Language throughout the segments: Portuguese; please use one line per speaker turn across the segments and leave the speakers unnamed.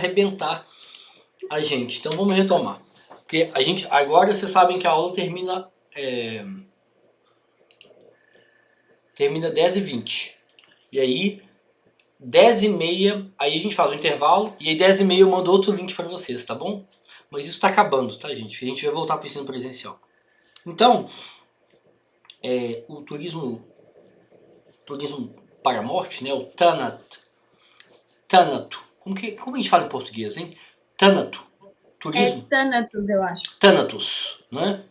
arrebentar a gente. Então vamos retomar. Porque a gente, agora vocês sabem que a aula termina 10h20. E aí 10h30, aí a gente faz o intervalo, e aí 10h30 eu mando outro link para vocês, tá bom? Mas isso está acabando, tá, gente? A gente vai voltar para o ensino presencial. Então, o turismo para a morte, né? O Thanato. Como a gente fala em português, hein? Thanato. Turismo?
Thanatos, eu acho.
Thanatos, né?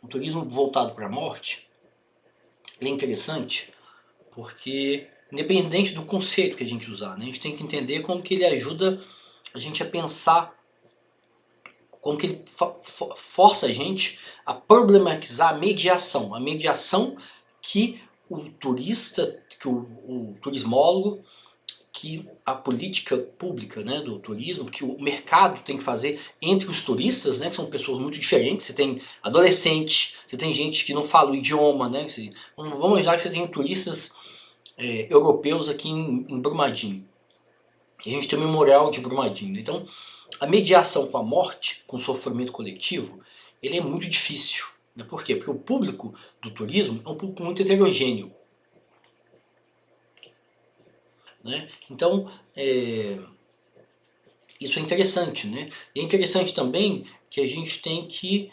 O turismo voltado para a morte, ele é interessante porque, independente do conceito que a gente usar, né, a gente tem que entender como que ele ajuda a gente a pensar, como que ele força a gente a problematizar a mediação que o turista, que o turismólogo, que a política pública, né, do turismo, que o mercado tem que fazer entre os turistas, né, que são pessoas muito diferentes. Você tem adolescente, você tem gente que não fala o idioma, né, vamos imaginar que você tem turistas europeus aqui em Brumadinho. A gente tem o memorial de Brumadinho. Então, a mediação com a morte, com o sofrimento coletivo, ele é muito difícil. Né? Por quê? Porque o público do turismo é um público muito heterogêneo. Né? Então, isso é interessante. Né? E é interessante também que a gente tem que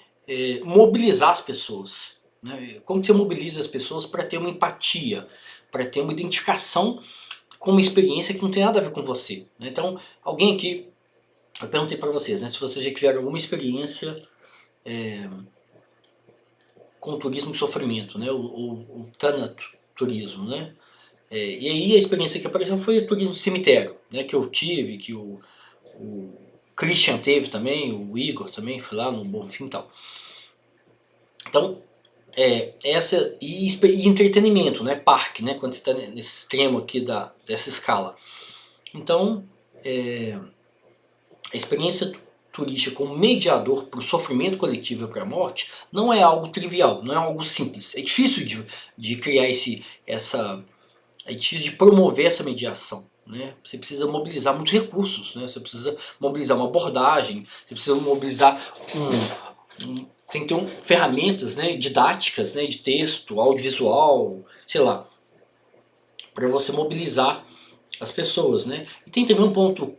mobilizar as pessoas. Né? Como você mobiliza as pessoas para ter uma empatia, para ter uma identificação com uma experiência que não tem nada a ver com você. Né? Então, alguém aqui, eu perguntei para vocês, né, se vocês já tiveram alguma experiência com turismo de sofrimento, né, o tanaturismo, né? E aí a experiência que apareceu foi o turismo de cemitério, né, que eu tive, que o Christian teve também, o Igor também, foi lá no Bonfim e tal. Então, e entretenimento, né, parque, né, quando você está nesse extremo aqui dessa escala. Então, a experiência turística como mediador para o sofrimento coletivo e para a morte não é algo trivial, não é algo simples. É difícil de criar é difícil de promover essa mediação. Né? Você precisa mobilizar muitos recursos, né? Você precisa mobilizar uma abordagem, você precisa mobilizar tem que ter ferramentas, né, didáticas, né, de texto, audiovisual, sei lá, para você mobilizar as pessoas. Né? E tem também um ponto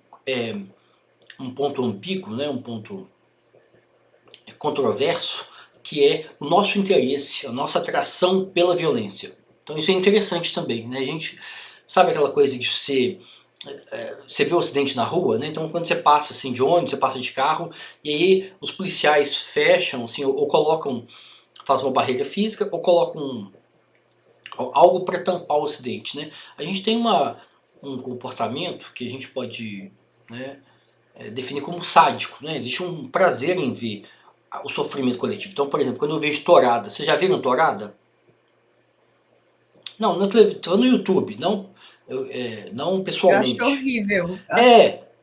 ambíguo, né, um ponto controverso, que é o nosso interesse, a nossa atração pela violência. Então isso é interessante também. Né? A gente sabe aquela coisa de você vê o acidente na rua, né? Então quando você passa assim de ônibus, você passa de carro, e aí os policiais fecham, assim, ou colocam, fazem uma barreira física, ou colocam algo para tampar o acidente. Né? A gente tem um comportamento que a gente pode, né, definir como sádico. Né? Existe um prazer em ver o sofrimento coletivo. Então, por exemplo, quando eu vejo tourada, vocês já viram tourada? Não, na televisão, no YouTube, não pessoalmente.
Eu acho horrível.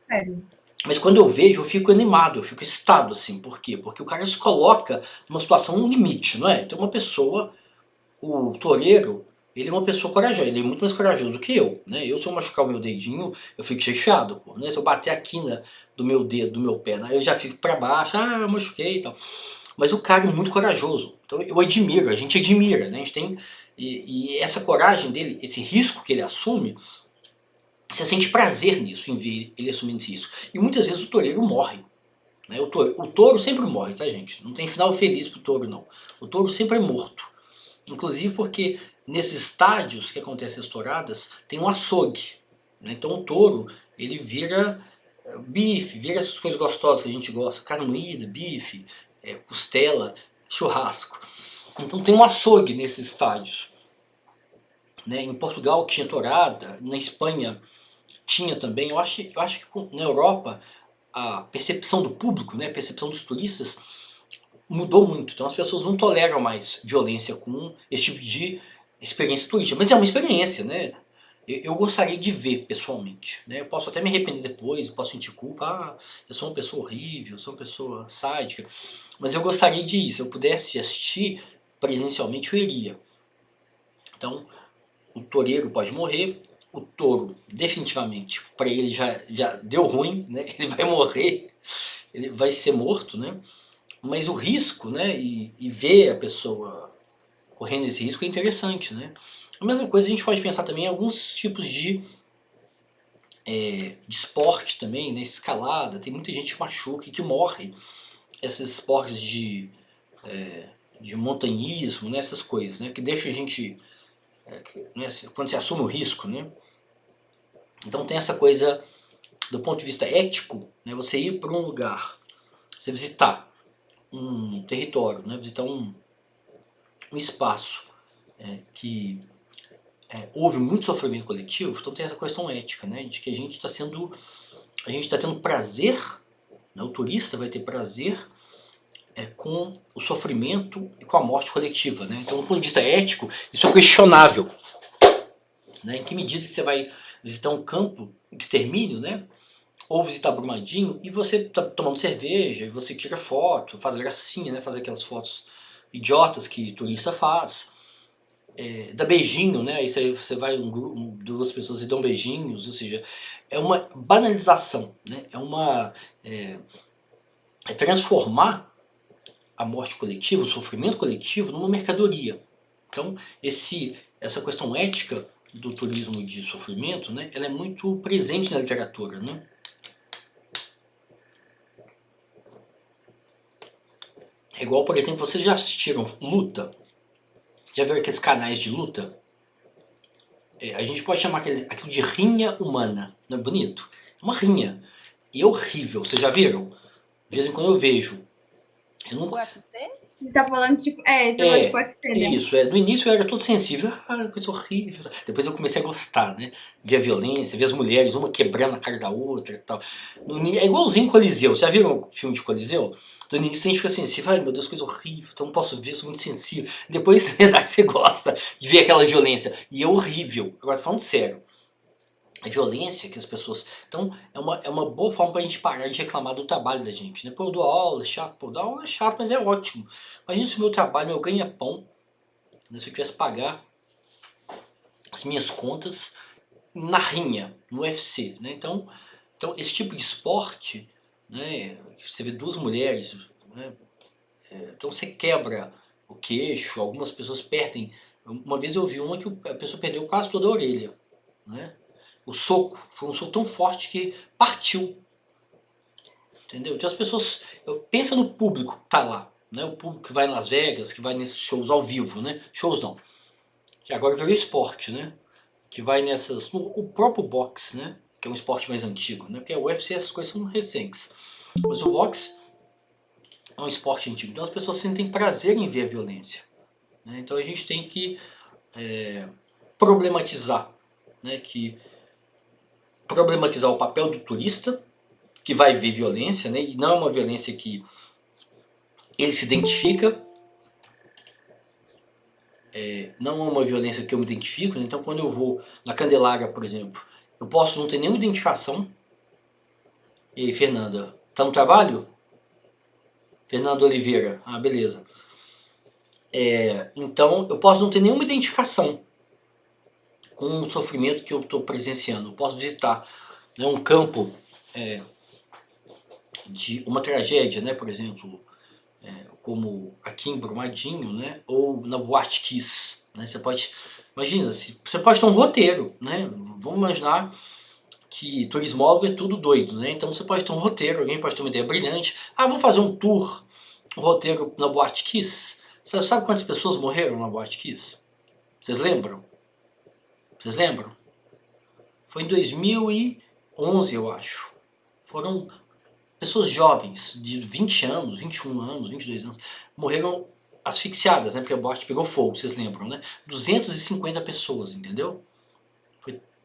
Sério. Mas quando eu vejo, eu fico animado, eu fico excitado, assim. Por quê? Porque o cara se coloca numa situação, um limite, não é? Então uma pessoa, o toureiro, ele é uma pessoa corajosa, ele é muito mais corajoso do que eu, né? Eu, se eu machucar o meu dedinho, eu fico chateado, pô, né? Se eu bater a quina do meu dedo, do meu pé, né? Eu já fico pra baixo, eu machuquei e tal. Mas o cara é muito corajoso, então eu admiro, a gente admira, né? A gente tem, e essa coragem dele, esse risco que ele assume, você sente prazer nisso, em ver ele assumindo esse risco. E muitas vezes o toureiro morre. Né? O touro sempre morre, tá, gente? Não tem final feliz pro touro, não. O touro sempre é morto. Inclusive porque nesses estádios que acontecem as touradas, tem um açougue. Né? Então o touro, ele vira bife, vira essas coisas gostosas que a gente gosta. Carne moída, bife, costela, churrasco. Então tem um açougue nesses estádios. Né? Em Portugal tinha tourada, na Espanha tinha também. Eu acho que na Europa a percepção do público, né, a percepção dos turistas mudou muito. Então as pessoas não toleram mais violência com esse tipo de experiência turística. Mas é uma experiência, né? Eu gostaria de ver pessoalmente. Né? Eu posso até me arrepender depois, eu posso sentir culpa. Eu sou uma pessoa horrível, eu sou uma pessoa sádica. Mas eu gostaria de ir. Se eu pudesse assistir presencialmente, eu iria. Então, o toureiro pode morrer, o touro, definitivamente, para ele já deu ruim, né? Ele vai morrer, ele vai ser morto, né? Mas o risco, né? E ver a pessoa correndo esse risco é interessante, né? A mesma coisa a gente pode pensar também em alguns tipos de esporte também, né? Escalada, tem muita gente que machuca e que morre. Esses esportes de montanhismo, né? Essas coisas, né? Que deixa a gente, né? Quando você assume o risco, né? Então tem essa coisa do ponto de vista ético, né? Você ir para um lugar, você visitar um território, né? Visitar um espaço que houve muito sofrimento coletivo, então tem essa questão ética, né? De que a gente está tendo prazer, né? O turista vai ter prazer com o sofrimento e com a morte coletiva, né? Então, do ponto de vista ético, isso é questionável, né? Em que medida que você vai visitar um campo de extermínio, né? Ou visitar Brumadinho e você tá tomando cerveja, e você tira foto, faz gracinha, né? Faz aquelas fotos idiotas que turista faz, dá beijinho, né? Isso aí você vai duas pessoas e dão beijinhos, ou seja, é uma banalização, né? É transformar a morte coletiva, o sofrimento coletivo numa mercadoria. Então, essa questão ética do turismo de sofrimento, né? Ela é muito presente na literatura, né? É igual, por exemplo, vocês já assistiram luta? Já viram aqueles canais de luta? A gente pode chamar aquilo de rinha humana, não é bonito? É uma rinha. E é horrível, vocês já viram? De vez em quando eu vejo. Eu nunca...
UFC? Você tá falando tipo. Você tá falando tipo UFC, né?
Isso, no início eu era todo sensível, coisa horrível. Depois eu comecei a gostar, né? Ver a violência, ver as mulheres, uma quebrando a cara da outra e tal. É igualzinho Coliseu, já viram o filme de Coliseu? No início a gente fica sensível, ai meu Deus, coisa horrível, então não posso ver, sou muito sensível. Depois, na verdade, você gosta de ver aquela violência, e é horrível. Agora, falando sério, a violência que as pessoas... Então, é uma boa forma pra gente parar de reclamar do trabalho da gente, né? Pô, eu dou aula, é chato. Pô, dar aula é chato, mas é ótimo. Imagina se o meu trabalho, meu ganha-pão, né? Se eu tivesse que pagar as minhas contas na rinha, no UFC, né? Então esse tipo de esporte, né? Você vê duas mulheres, né? Então você quebra o queixo, algumas pessoas perdem... Uma vez eu vi uma que a pessoa perdeu quase toda a orelha, né? O soco foi um soco tão forte que partiu. Entendeu? Então as pessoas... Pensa no público que tá lá, né? O público que vai em Las Vegas, que vai nesses shows ao vivo, né? Shows não. Que agora virou esporte, né? Que vai nessas... O próprio boxe, né? Que é um esporte mais antigo, né? Porque o UFC, essas coisas são recentes. Mas o boxe é um esporte antigo. Então as pessoas sentem prazer em ver a violência, né? Então a gente tem que problematizar, né? Problematizar o papel do turista, que vai ver violência, né? E não é uma violência que ele se identifica, não é uma violência que eu me identifico, né? Então quando eu vou na Candelária, por exemplo, eu posso não ter nenhuma identificação. E aí, Fernanda, tá no trabalho? Fernanda Oliveira, beleza. Então eu posso não ter nenhuma identificação com o sofrimento que eu estou presenciando. Eu posso visitar, né, um campo de uma tragédia, né, por exemplo, como aqui em Brumadinho, né, ou na Boate Kiss, né, você pode, imagina, você pode ter um roteiro, né, vamos imaginar que turismólogo é tudo doido, né, então você pode ter um roteiro, alguém pode ter uma ideia brilhante, vamos fazer um tour, um roteiro na Boate Kiss. Você sabe quantas pessoas morreram na Boate Kiss? Vocês lembram? Vocês lembram? Foi em 2011, eu acho. Foram pessoas jovens, de 20 anos, 21 anos, 22 anos, morreram asfixiadas, né? Porque a boate pegou fogo, vocês lembram, né? 250 pessoas, entendeu?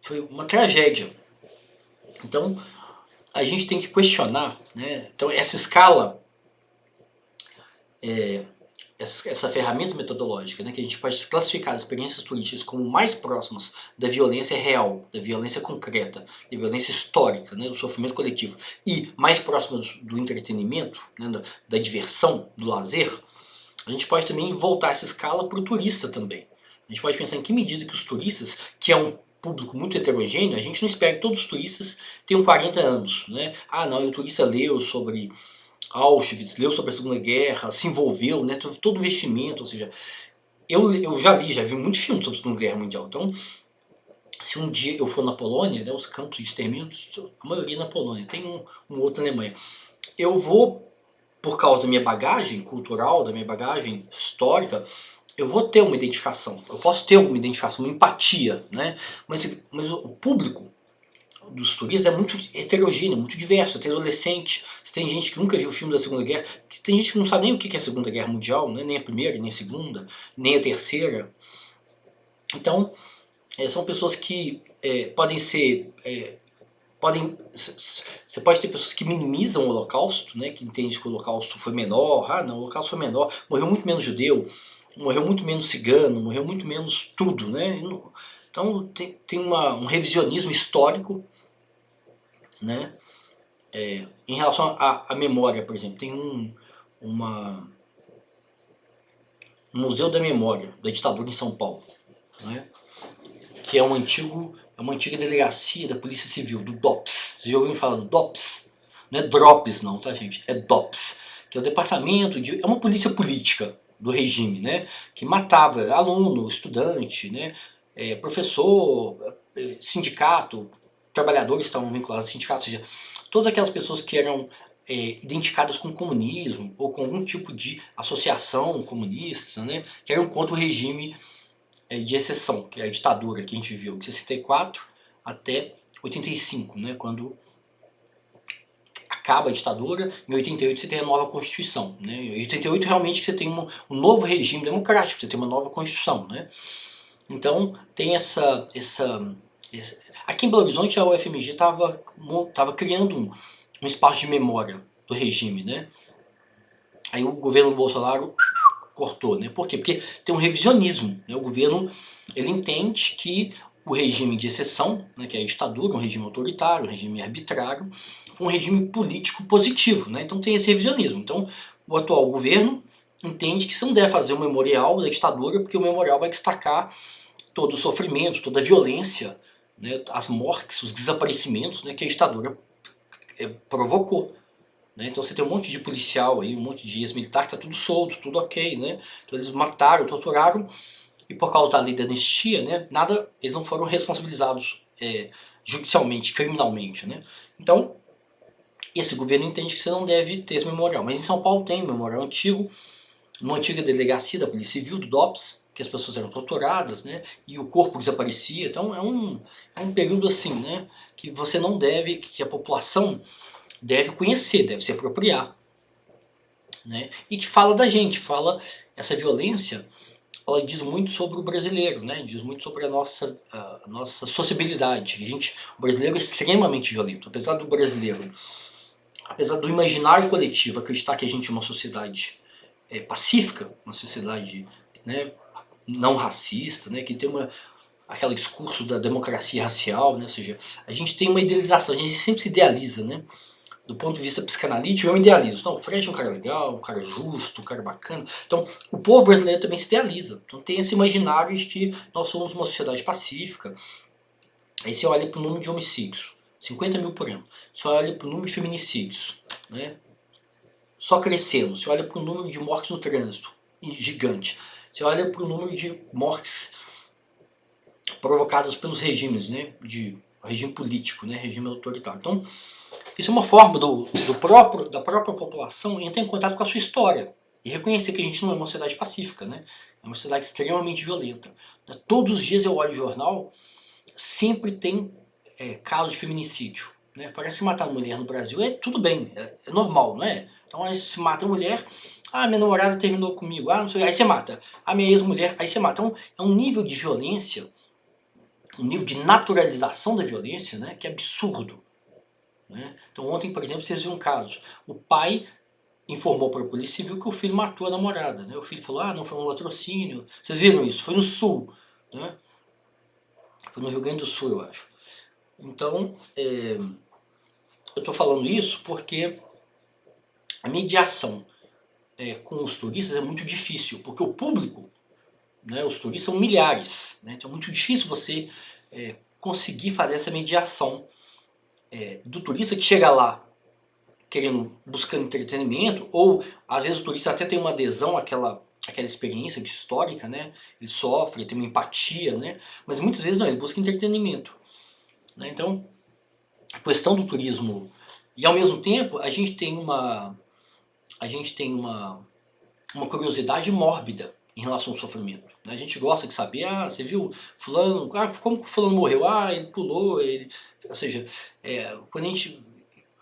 Foi uma tragédia. Então, a gente tem que questionar, né? Então, essa escala, essa ferramenta metodológica, né, que a gente pode classificar as experiências turísticas como mais próximas da violência real, da violência concreta, da violência histórica, né, do sofrimento coletivo, e mais próximas do entretenimento, né, da diversão, do lazer, a gente pode também voltar essa escala para o turista também. A gente pode pensar em que medida que os turistas, que é um público muito heterogêneo, a gente não espera que todos os turistas tenham 40 anos, né? Ah, não, e o turista leu sobre Auschwitz, leu sobre a Segunda Guerra, se envolveu, né? Todo o investimento, ou seja, eu já vi muito filme sobre a Segunda Guerra Mundial, então se um dia eu for na Polônia, né, os campos de extermínio, a maioria na Polônia, tem um outro na Alemanha, eu vou, por causa da minha bagagem cultural, da minha bagagem histórica, eu vou ter uma identificação, eu posso ter uma identificação, uma empatia, né? Mas o público dos turistas é muito heterogêneo, muito diverso. Você tem adolescente, você tem gente que nunca viu o filme da Segunda Guerra, tem gente que não sabe nem o que é a Segunda Guerra Mundial, né? Nem a primeira, nem a segunda, nem a terceira. Então, são pessoas que podem ser... você pode ter pessoas que minimizam o Holocausto, né? Que entendem que o Holocausto foi menor. Ah, não, o Holocausto foi menor, morreu muito menos judeu, morreu muito menos cigano, morreu muito menos tudo, né? Então tem um revisionismo histórico, né? Em relação à memória, por exemplo, tem um Museu da Memória da Ditadura em São Paulo, né? Que é uma antiga delegacia da Polícia Civil, do DOPS. Vocês já ouviram falar do DOPS? Não é DROPS não, tá, gente? É DOPS, que é o departamento é uma polícia política do regime, né? Que matava aluno, estudante, né? Professor, sindicato, trabalhadores estavam vinculados a sindicato, ou seja, todas aquelas pessoas que eram identificadas com o comunismo ou com algum tipo de associação comunista, né? Que eram contra o regime de exceção, que é a ditadura que a gente viu de 64 até 85, né, quando acaba a ditadura. Em 88 você tem a nova Constituição, né? Em 88 realmente você tem um novo regime democrático, você tem uma nova Constituição, né? Então tem aqui em Belo Horizonte a UFMG estava criando um espaço de memória do regime, né? Aí o governo Bolsonaro cortou, né? Por quê? Porque tem um revisionismo, né? O governo, ele entende que o regime de exceção, né, que é a ditadura, um regime autoritário, um regime arbitrário, foi um regime político positivo, né? Então tem esse revisionismo. Então o atual governo entende que você não deve fazer um memorial da ditadura, porque o memorial vai destacar todo o sofrimento, toda a violência, né, as mortes, os desaparecimentos, né, que a ditadura provocou. Né? Então você tem um monte de policial aí, um monte de ex-militar que tá tudo solto, tudo ok, né? Então eles mataram, torturaram, e por causa da lei da anistia, né, eles não foram responsabilizados judicialmente, criminalmente, né? Então, esse governo entende que você não deve ter esse memorial. Mas em São Paulo tem um memorial antigo, numa antiga delegacia da Polícia Civil, do DOPS, que as pessoas eram torturadas, né? E o corpo desaparecia. Então é um período assim, né? Que você não deve, que a população deve conhecer, deve se apropriar, né? E que fala da gente, essa violência, ela diz muito sobre o brasileiro, né? Diz muito sobre a nossa sociabilidade. O brasileiro é extremamente violento, apesar do imaginário coletivo acreditar que a gente é uma sociedade pacífica, uma sociedade, né, não racista, né, que tem aquele discurso da democracia racial, né? Ou seja, a gente tem uma idealização, a gente sempre se idealiza, né? Do ponto de vista psicanalítico, eu me idealizo. Não, o Fred é um cara legal, um cara justo, um cara bacana. Então, o povo brasileiro também se idealiza. Então, tem esse imaginário de que nós somos uma sociedade pacífica. Aí você olha para o número de homicídios, 50 mil por ano. Você olha para o número de feminicídios, né? Só crescendo. Você olha para o número de mortes no trânsito, gigante. Você olha para o número de mortes provocadas pelos regimes, né? Regime político, né? Regime autoritário. Então, isso é uma forma da própria população entrar em contato com a sua história e reconhecer que a gente não é uma sociedade pacífica, né? É uma sociedade extremamente violenta. Todos os dias eu olho o jornal, sempre tem casos de feminicídio, né? Parece que matar mulher no Brasil tudo bem, é normal, não é? Então aí se mata a mulher, minha namorada terminou comigo, não sei, aí você mata. A minha ex-mulher, aí você mata. Então é um nível de violência, um nível de naturalização da violência, né, que é absurdo. Né? Então ontem, por exemplo, vocês viram um caso. O pai informou para a Polícia Civil que o filho matou a namorada. Né? O filho falou, não, foi um latrocínio. Vocês viram isso? Foi no Sul. Né? Foi no Rio Grande do Sul, eu acho. Então, eu estou falando isso porque a mediação com os turistas é muito difícil. Porque o público, né, os turistas são milhares. Né? Então é muito difícil você conseguir fazer essa mediação do turista que chega lá buscando entretenimento, ou às vezes o turista até tem uma adesão àquela experiência histórica, né? Ele sofre, tem uma empatia, né? Mas muitas vezes não, ele busca entretenimento, né? Então, a questão do turismo, e ao mesmo tempo a gente tem uma curiosidade mórbida em relação ao sofrimento, né? A gente gosta de saber, você viu fulano, como que fulano morreu? Ele pulou, ou seja, quando a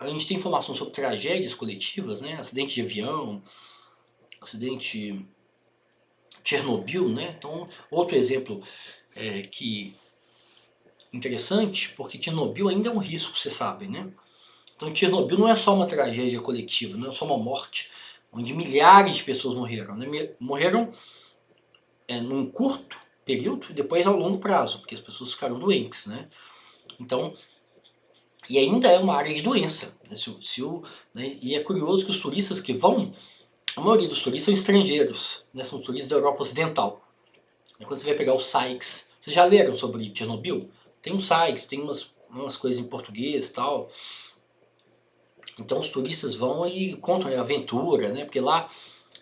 gente tem informação sobre tragédias coletivas, né? Acidente de avião, acidente Chernobyl, né? Então, outro exemplo que interessante, porque Chernobyl ainda é um risco, você sabe, né? Então, Chernobyl não é só uma tragédia coletiva, não é só uma morte, onde milhares de pessoas morreram, né? Morreram num curto período e depois ao longo prazo, porque as pessoas ficaram doentes, né? Então, e ainda é uma área de doença, né? Né? E é curioso que os turistas que vão, a maioria dos turistas são estrangeiros, né? São turistas da Europa Ocidental. Quando você vai pegar os sites, vocês já leram sobre Chernobyl? Tem uns sites, tem umas coisas em português e tal. Então os turistas vão e contam a aventura, né? Porque lá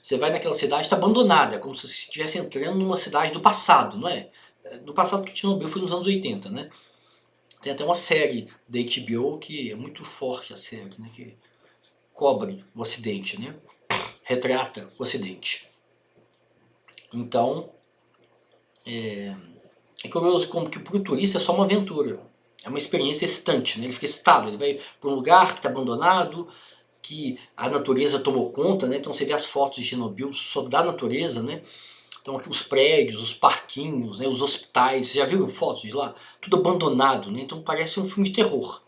você vai naquela cidade, está abandonada, como se você estivesse entrando numa cidade do passado, não é? Do passado, porque Chernobyl foi nos anos 80, né? Tem até uma série da HBO que é muito forte, a série, né? Que cobre o Ocidente, né? Retrata o Ocidente. Então, é curioso como que para o turista é só uma aventura. É uma experiência excitante, né? Ele fica excitado, ele vai para um lugar que está abandonado, que a natureza tomou conta, né? Então você vê as fotos de Chernobyl só da natureza, né? Então aqui os prédios, os parquinhos, né? Os hospitais, você já viram fotos de lá? Tudo abandonado, né? Então parece um filme de terror.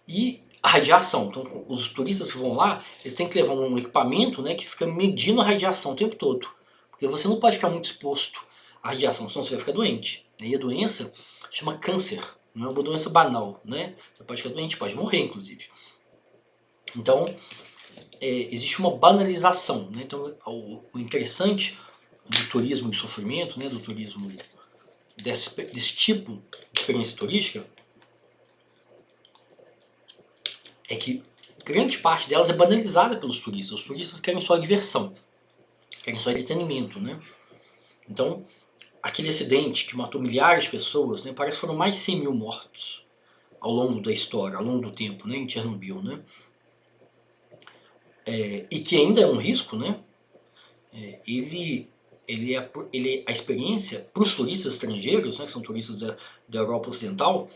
E a radiação, então os turistas que vão lá, eles têm que levar um equipamento, né? Que fica medindo a radiação o tempo todo. Porque você não pode ficar muito exposto à radiação, senão você vai ficar doente. E a doença chama câncer, não é uma doença banal, né? Você pode ficar doente, pode morrer, inclusive. Então, existe uma banalização, né? Então, o interessante do turismo de sofrimento, né? Do turismo desse tipo de experiência turística, é que grande parte delas é banalizada pelos turistas. Os turistas querem só diversão, querem só entretenimento, né? Então, aquele acidente que matou milhares de pessoas, né? Parece que foram mais de 100 mil mortos ao longo da história, ao longo do tempo, né? Em Chernobyl, né? E que ainda é um risco, né? A experiência para os turistas estrangeiros, né? Que são turistas da Europa Ocidental,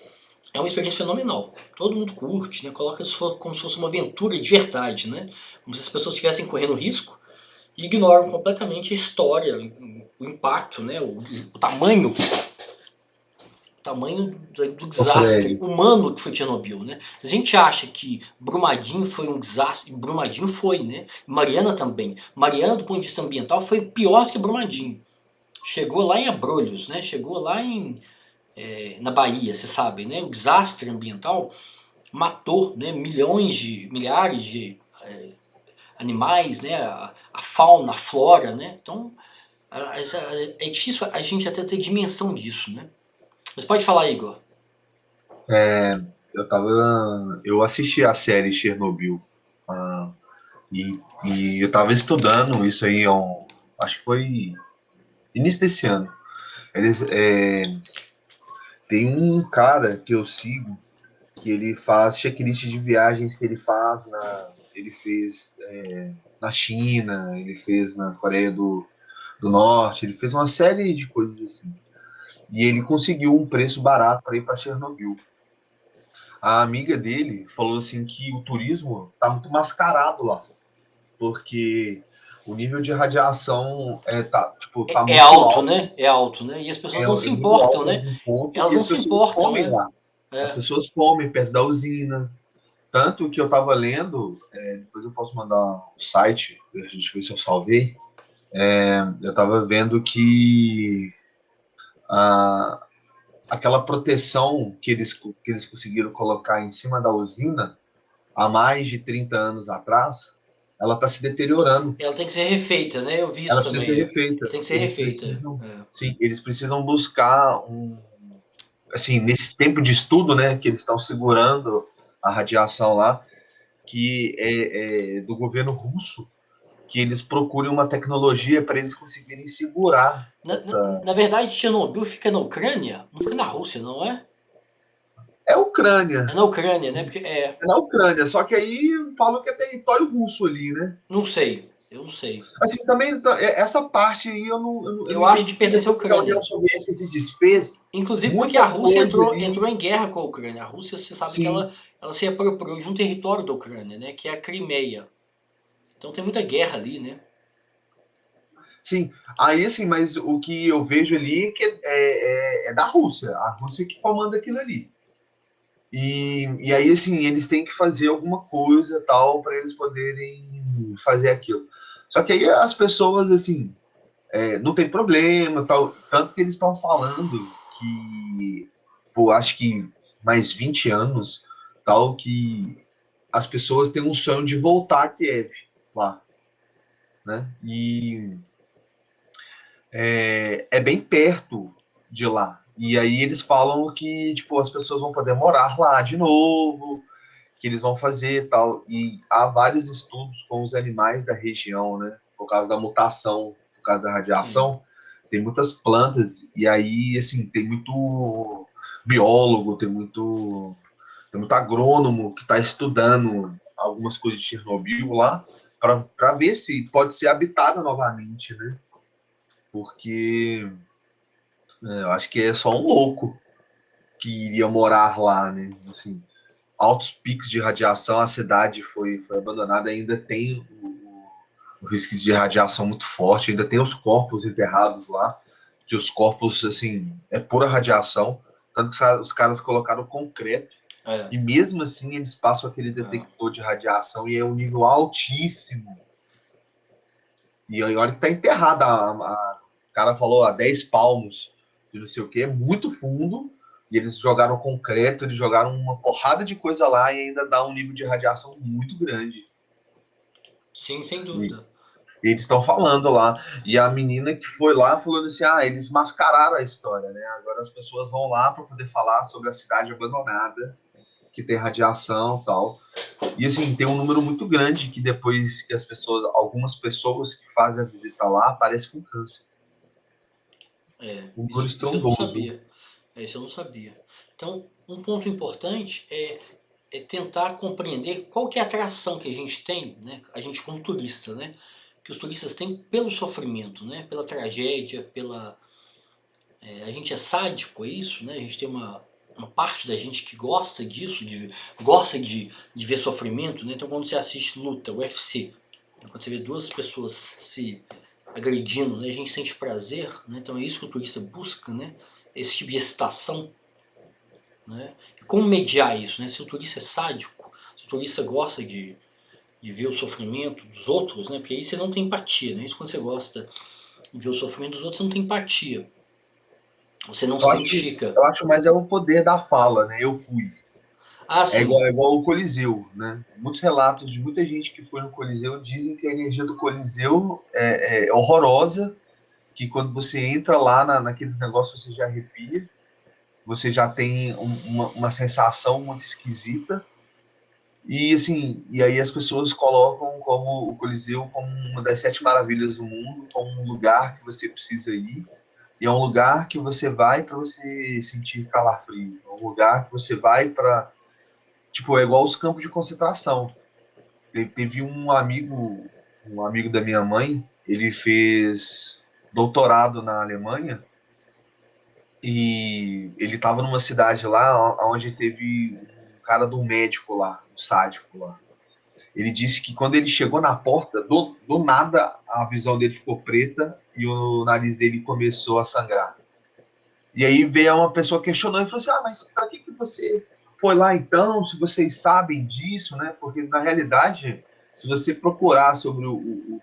é uma experiência fenomenal. Todo mundo curte, né? Coloca isso como se fosse uma aventura de verdade, né? Como se as pessoas estivessem correndo risco e ignoram completamente a história, o impacto, né? O tamanho do desastre humano que foi Chernobyl, né? Se a gente acha que Brumadinho foi um desastre, Brumadinho foi, né? Mariana também. Mariana, do ponto de vista ambiental, foi pior do que Brumadinho. Chegou lá em Abrolhos, né? Chegou lá na Bahia, você sabe, né? O desastre ambiental matou, né? Milhares de animais, né? A fauna, a flora, né? Então, é difícil a gente até ter dimensão disso, né? Mas pode falar, Igor.
Eu assisti a série Chernobyl e eu tava estudando isso aí, acho que foi início desse ano. Tem um cara que eu sigo que ele faz checklist de viagens que ele fez na China, ele fez na Coreia do Norte, ele fez uma série de coisas assim. E ele conseguiu um preço barato para ir para Chernobyl. A amiga dele falou assim que o turismo tá muito mascarado lá, porque o nível de radiação tá muito
alto, né? É alto, né? E as pessoas não se importam, né?
Elas não se importam, né? Lá. As pessoas comem perto da usina. Tanto que eu tava lendo, depois eu posso mandar um site, a gente ver se eu salvei. Eu tava vendo que aquela proteção que eles conseguiram colocar em cima da usina há mais de 30 anos atrás, ela está se deteriorando.
Ela tem que ser refeita, né? Eu vi isso
ela
também.
Precisa ser refeita.
Ela tem que ser refeita.
Sim, eles precisam buscar assim, nesse tempo de estudo, né, que eles estão segurando a radiação lá, que é do governo russo, que eles procurem uma tecnologia para eles conseguirem segurar essa...
Na verdade, Chernobyl fica na Ucrânia? Não fica na Rússia, não é?
É Ucrânia.
É na Ucrânia, né? Porque
É na Ucrânia, só que aí falam que é território russo ali, né?
não sei, eu não sei.
Assim, também, essa parte aí eu não
Eu acho que
entendi, porque
pertence à
depois que a União
Ucrânia.
Soviética se desfez,
Inclusive porque a
muita
Rússia
coisa
entrou
ali,
em guerra com a Ucrânia. A Rússia, você sabe que
sim,
ela se apropriou de um território da Ucrânia, né? Que é a Crimeia. Então tem muita guerra ali, né?
sim. Aí, assim, mas o que eu vejo ali é que é da Rússia, a Rússia que comanda aquilo ali. E aí, assim, eles têm que fazer alguma coisa tal para eles poderem fazer aquilo. Só que aí as pessoas, assim, não tem problema, tal. Tanto que eles estão falando que, pô, acho que mais 20 anos, tal, que as pessoas têm um sonho de voltar a Kiev, lá, né? E é bem perto de lá. E aí eles falam que, tipo, as pessoas vão poder morar lá de novo, que eles vão fazer tal. E há vários estudos com os animais da região, né? Por causa da mutação, por causa da
Sim.
radiação. Tem muitas plantas, e aí, assim, tem muito biólogo, tem muito agrônomo que está estudando algumas coisas de Chernobyl lá, para ver se pode ser habitada novamente, né? Porque eu acho que é só um louco que iria morar lá, né? Assim, altos picos de radiação, a cidade foi abandonada, ainda tem o risco de radiação muito forte, ainda tem os corpos enterrados lá, que os corpos, assim, é pura radiação, tanto que os caras colocaram concreto,
É,
e mesmo assim eles passam aquele
é.
detector de radiação e é um nível altíssimo. E aí, olha que tá enterrada, o cara falou a 10 palmos de não sei o que, é muito fundo, e eles jogaram concreto, eles jogaram uma porrada de coisa lá e ainda dá um nível de radiação muito grande.
Sim, sem
E
dúvida.
eles estão falando lá. E a menina que foi lá falando assim: eles mascararam a história, né? Agora as pessoas vão lá para poder falar sobre a cidade abandonada, que tem radiação e tal. E assim, tem um número muito grande que depois que algumas pessoas que fazem a visita lá, aparecem com câncer. Um número
Isso eu não
estrondoso.
sabia. Isso eu não sabia. Então, um ponto importante é tentar compreender qual que é a atração que a gente tem, né? A gente como turista, né? Que os turistas têm pelo sofrimento, né? Pela tragédia, a gente é sádico, é isso, né? A gente tem uma parte da gente que gosta disso, gosta de ver sofrimento, né? Então quando você assiste luta, UFC, quando você vê duas pessoas se agredindo, né? A gente sente prazer, né? Então é isso que o turista busca, né? Esse tipo de excitação, né? E como mediar isso, né? Se o turista é sádico, se o turista gosta de ver o sofrimento dos outros, né? Porque aí você não tem empatia, né? Isso quando você gosta de ver o sofrimento dos outros, você não tem empatia. Você não se
Eu acho,
identifica.
eu acho mais é o poder da fala, né? Eu fui.
Ah,
É
sim.
igual o Coliseu, né? Muitos relatos de muita gente que foi no Coliseu dizem que a energia do Coliseu é horrorosa, que quando você entra lá naqueles negócios você já arrepia, você já tem uma sensação muito esquisita. E assim, e aí as pessoas colocam como o Coliseu como uma das sete maravilhas do mundo, como um lugar que você precisa ir. E é um lugar que você vai para você sentir calafrio. É um lugar que você vai para, tipo, é igual os campos de concentração. Teve um amigo da minha mãe, ele fez doutorado na Alemanha e ele estava numa cidade lá onde teve um cara do médico lá, um sádico lá. Ele disse que quando ele chegou na porta, do nada a visão dele ficou preta e o nariz dele começou a sangrar. E aí veio uma pessoa questionando e falou assim: mas para que você foi lá então, se vocês sabem disso, né? Porque na realidade, se você procurar sobre o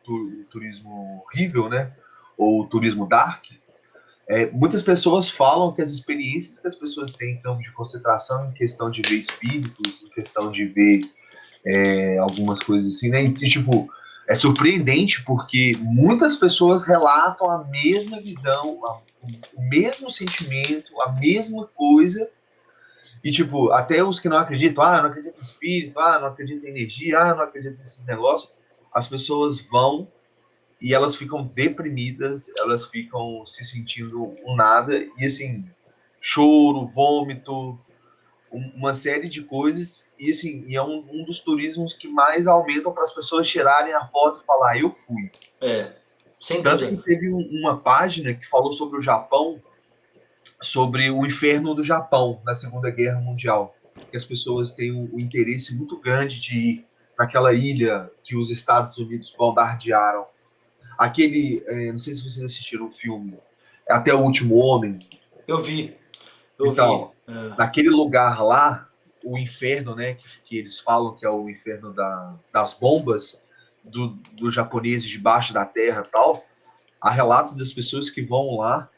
turismo horrível, né? Ou o turismo dark, muitas pessoas falam que as experiências que as pessoas têm em campo de concentração, em questão de ver espíritos, em questão de ver algumas coisas assim, né? E tipo, é surpreendente porque muitas pessoas relatam a mesma visão, o mesmo sentimento, a mesma coisa. E, tipo, até os que não acreditam, eu não acredito em espírito, não acredito em energia, não acredito nesses negócios, as pessoas vão e elas ficam deprimidas, elas ficam se sentindo um nada, e assim, choro, vômito, uma série de coisas, e assim, e é um dos turismos que mais aumentam para as pessoas tirarem a foto e falar, eu fui.
Sem
Tanto
dúvida.
que teve uma página que falou sobre o Japão, sobre o inferno do Japão na Segunda Guerra Mundial, que as pessoas têm um interesse muito grande de ir naquela ilha que os Estados Unidos bombardearam. Não sei se vocês assistiram o filme, Até o Último Homem.
Eu vi, eu vi.
Então, naquele lugar lá, o inferno, né, que eles falam que é o inferno das bombas, dos japoneses debaixo da terra e tal, há relatos das pessoas que vão lá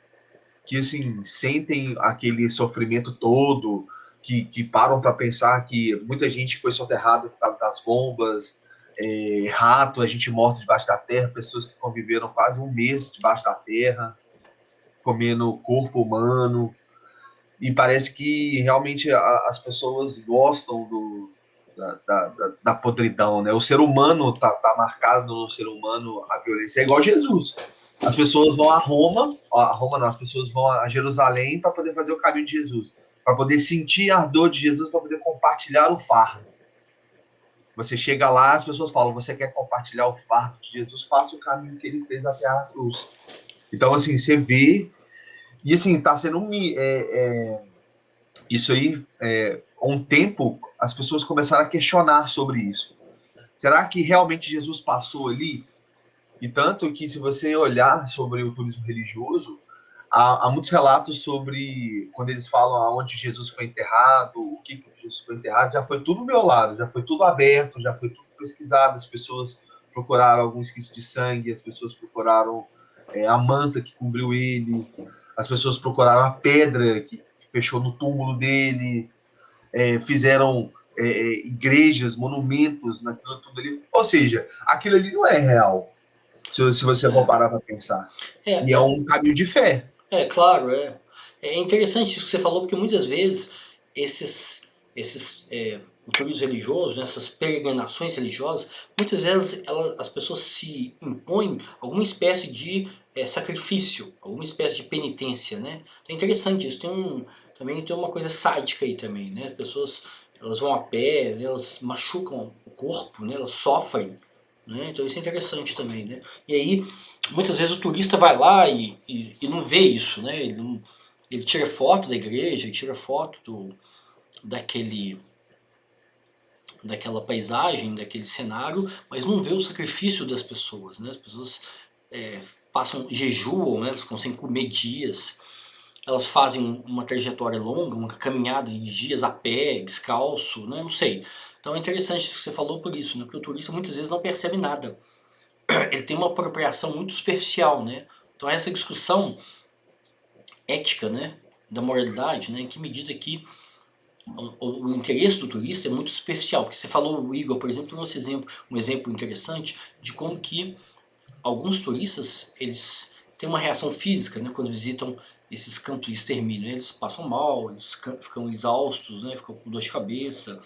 que assim sentem aquele sofrimento todo, que param para pensar que muita gente foi soterrada por causa das bombas, rato, a gente morto debaixo da terra, pessoas que conviveram quase um mês debaixo da terra, comendo corpo humano, e parece que realmente as pessoas gostam da podridão, né? O ser humano tá marcado no ser humano a violência, é igual Jesus. As pessoas vão a Roma não, as pessoas vão a Jerusalém para poder fazer o caminho de Jesus, para poder sentir a dor de Jesus, para poder compartilhar o fardo. Você chega lá, as pessoas falam, você quer compartilhar o fardo de Jesus? Faça o caminho que ele fez até a cruz. Então, assim, você vê, e assim, tá sendo isso aí, há um tempo, as pessoas começaram a questionar sobre isso. Será que realmente Jesus passou ali? E tanto que, se você olhar sobre o turismo religioso, há muitos relatos sobre quando eles falam aonde Jesus foi enterrado, o que Jesus foi enterrado, já foi tudo violado, já foi tudo aberto, já foi tudo pesquisado. As pessoas procuraram algum esquisito de sangue, as pessoas procuraram a manta que cobriu ele, as pessoas procuraram a pedra que fechou no túmulo dele, fizeram igrejas, monumentos naquilo tudo ali. Ou seja, aquilo ali não é real, se você for parar para pensar. E é
É,
um caminho de fé.
claro, é. É interessante isso que você falou, porque muitas vezes esses o turismo religioso, né, essas peregrinações religiosas, muitas vezes as pessoas se impõem alguma espécie de sacrifício, alguma espécie de penitência, né? Então é interessante isso. Também tem uma coisa sádica aí também, né? As pessoas elas vão a pé, elas machucam o corpo, né? Elas sofrem, né? Então isso é interessante também, né? E aí muitas vezes o turista vai lá e não vê isso, né? Ele tira foto da igreja, tira foto daquela paisagem, daquele cenário, mas não vê o sacrifício das pessoas, né? As pessoas passam, jejuam, né? Elas conseguem comer dias, elas fazem uma trajetória longa, uma caminhada de dias a pé, descalço, né? Não sei. Então é interessante o que você falou por isso, né? Porque o turista muitas vezes não percebe nada. Ele tem uma apropriação muito superficial, né? Então essa discussão ética, né, da moralidade, né, em que medida que o interesse do turista é muito superficial, porque você falou, o Igor, por exemplo, trouxe um exemplo interessante de como que alguns turistas, eles têm uma reação física, né, quando visitam esses campos de extermínio, eles passam mal, eles ficam exaustos, né, ficam com dor de cabeça,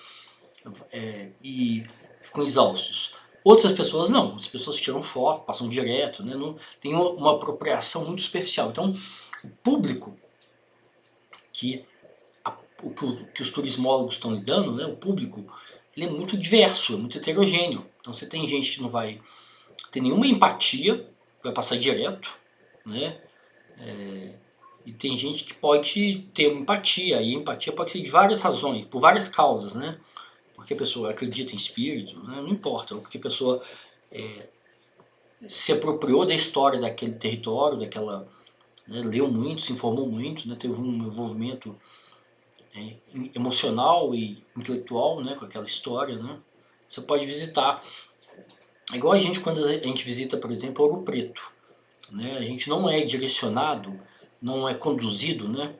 e ficam exaustos. Outras pessoas não, as pessoas tiram foto, passam direto, né, não, tem uma apropriação muito superficial. Então, o público que, que os turismólogos estão lidando, né, o público, ele é muito diverso, é muito heterogêneo. Então você tem gente que não vai ter nenhuma empatia, vai passar direto, né? E tem gente que pode ter uma empatia, e a empatia pode ser de várias razões, por várias causas, né? Porque a pessoa acredita em espírito, né? Não importa, ou porque a pessoa se apropriou da história daquele território, daquela, né, leu muito, se informou muito, né, teve um envolvimento emocional e intelectual, né, com aquela história, né? Você pode visitar. É igual a gente quando a gente visita, por exemplo, Ouro Preto, né? A gente não é direcionado, não é conduzido, né?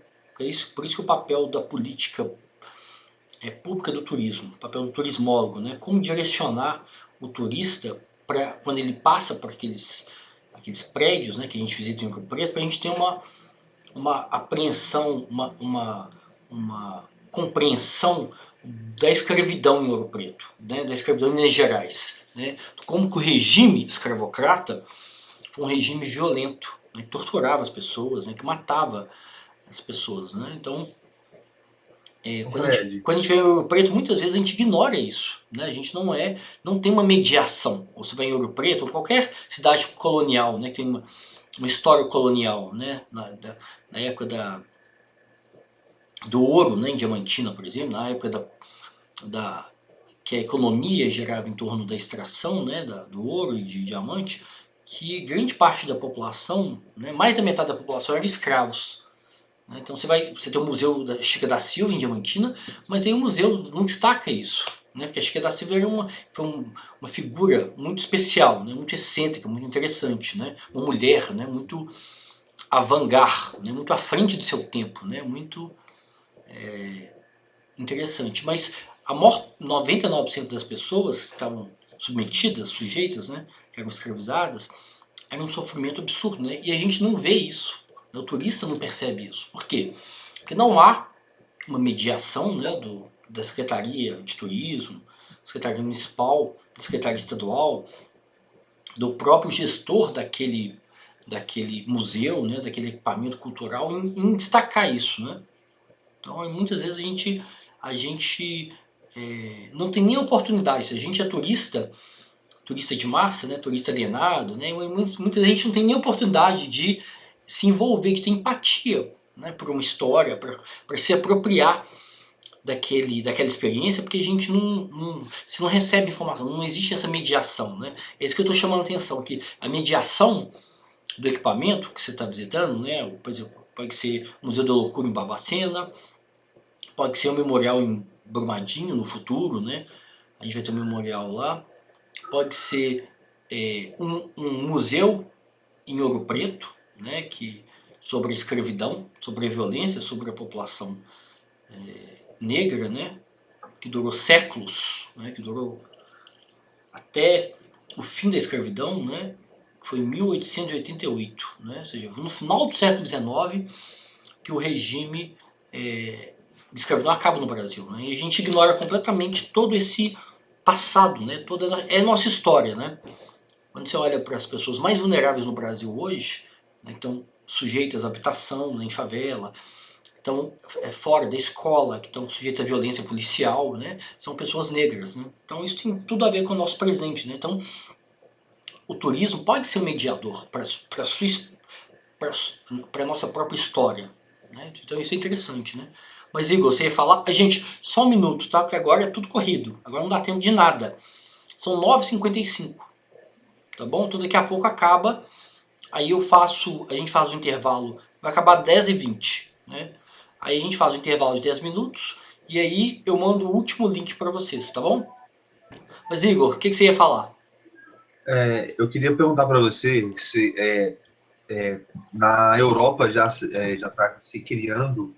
Por isso que o papel da política pública do turismo, o papel do turismólogo, né? Como direcionar o turista quando ele passa por aqueles prédios, né, que a gente visita em Ouro Preto, para a gente ter uma apreensão, uma compreensão da escravidão em Ouro Preto, né, da escravidão em Minas Gerais, né, como que o regime escravocrata foi um regime violento, né, que torturava as pessoas, né, que matava as pessoas, né. Então, quando a gente vê em Ouro Preto, muitas vezes a gente ignora isso, né? A gente não tem uma mediação. Ou você vai em Ouro Preto, ou qualquer cidade colonial, né, que tem uma história colonial, né, na época do ouro, né, em Diamantina, por exemplo, na época que a economia girava em torno da extração, né, do ouro e de diamante, que grande parte da população, né, mais da metade da população eram escravos. Então você tem o Museu da Chica da Silva em Diamantina, mas aí o museu não destaca isso, né? Porque a Chica da Silva foi uma figura muito especial, né? Muito excêntrica, muito interessante, né? Uma mulher, né? Muito avant-garde, né? Muito à frente do seu tempo, né? Muito interessante. Mas a maior 99% das pessoas que estavam submetidas, sujeitas, né? Que eram escravizadas, era um sofrimento absurdo, né? E a gente não vê isso. O turista não percebe isso. Por quê? Porque não há uma mediação, né, da Secretaria de Turismo, Secretaria Municipal, Secretaria Estadual, do próprio gestor daquele museu, né, daquele equipamento cultural, em destacar isso, né? Então, muitas vezes a gente não tem nem oportunidade. Se a gente é turista de massa, né, turista alienado, né, muita gente não tem nem oportunidade de se envolver, de ter empatia, né, por uma história, para se apropriar daquela experiência, porque a gente se não recebe informação, não existe essa mediação, né? É isso que eu estou chamando a atenção, que a mediação do equipamento que você está visitando, né, por exemplo, pode ser o Museu da Loucura em Barbacena, pode ser um memorial em Brumadinho no futuro, né? A gente vai ter um memorial lá, pode ser um museu em Ouro Preto, né, sobre a escravidão, sobre a violência, sobre a população negra, né, que durou séculos, né, que durou até o fim da escravidão, né, foi em 1888, né, ou seja, no final do século XIX que o regime de escravidão acaba no Brasil, né, e a gente ignora completamente todo esse passado, né, é nossa história, né. Quando você olha para as pessoas mais vulneráveis no Brasil hoje, né, que estão sujeitas à habitação, né, em favela, estão fora da escola, que estão sujeitas à violência policial, né, são pessoas negras, né? Então isso tem tudo a ver com o nosso presente, né? Então o turismo pode ser um mediador para a nossa própria história, né? Então isso é interessante, né? Mas Igor, você ia falar? Gente, só um minuto, tá? Porque agora é tudo corrido, agora não dá tempo de nada. São 9h55. Tá bom? Então daqui a pouco acaba, aí a gente faz o intervalo, vai acabar 10h20, né? Aí a gente faz o intervalo de 10 minutos e aí eu mando o último link para vocês, tá bom? Mas Igor, o que você ia falar?
Eu queria perguntar para você se na Europa já está se criando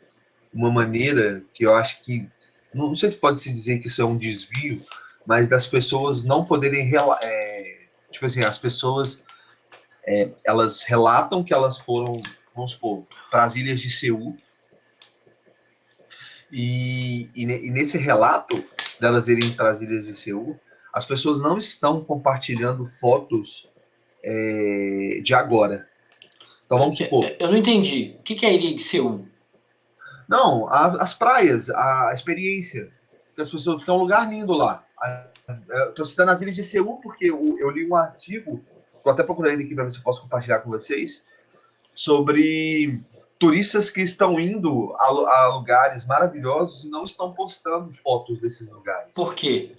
uma maneira que eu acho que, não sei se pode se dizer que isso é um desvio, mas das pessoas não poderem tipo assim, as pessoas elas relatam que elas foram, vamos supor, para as ilhas de Seul, e nesse relato delas irem para as ilhas de Seul, as pessoas não estão compartilhando fotos de agora. Então vamos supor.
Eu não entendi. O que é a ilha de Seul?
Não, as praias, a experiência. As pessoas, porque é um lugar lindo lá. Estou citando as ilhas de Seul porque eu li um artigo, estou até procurando aqui para ver se eu posso compartilhar com vocês, sobre turistas que estão indo a lugares maravilhosos e não estão postando fotos desses lugares.
Por quê?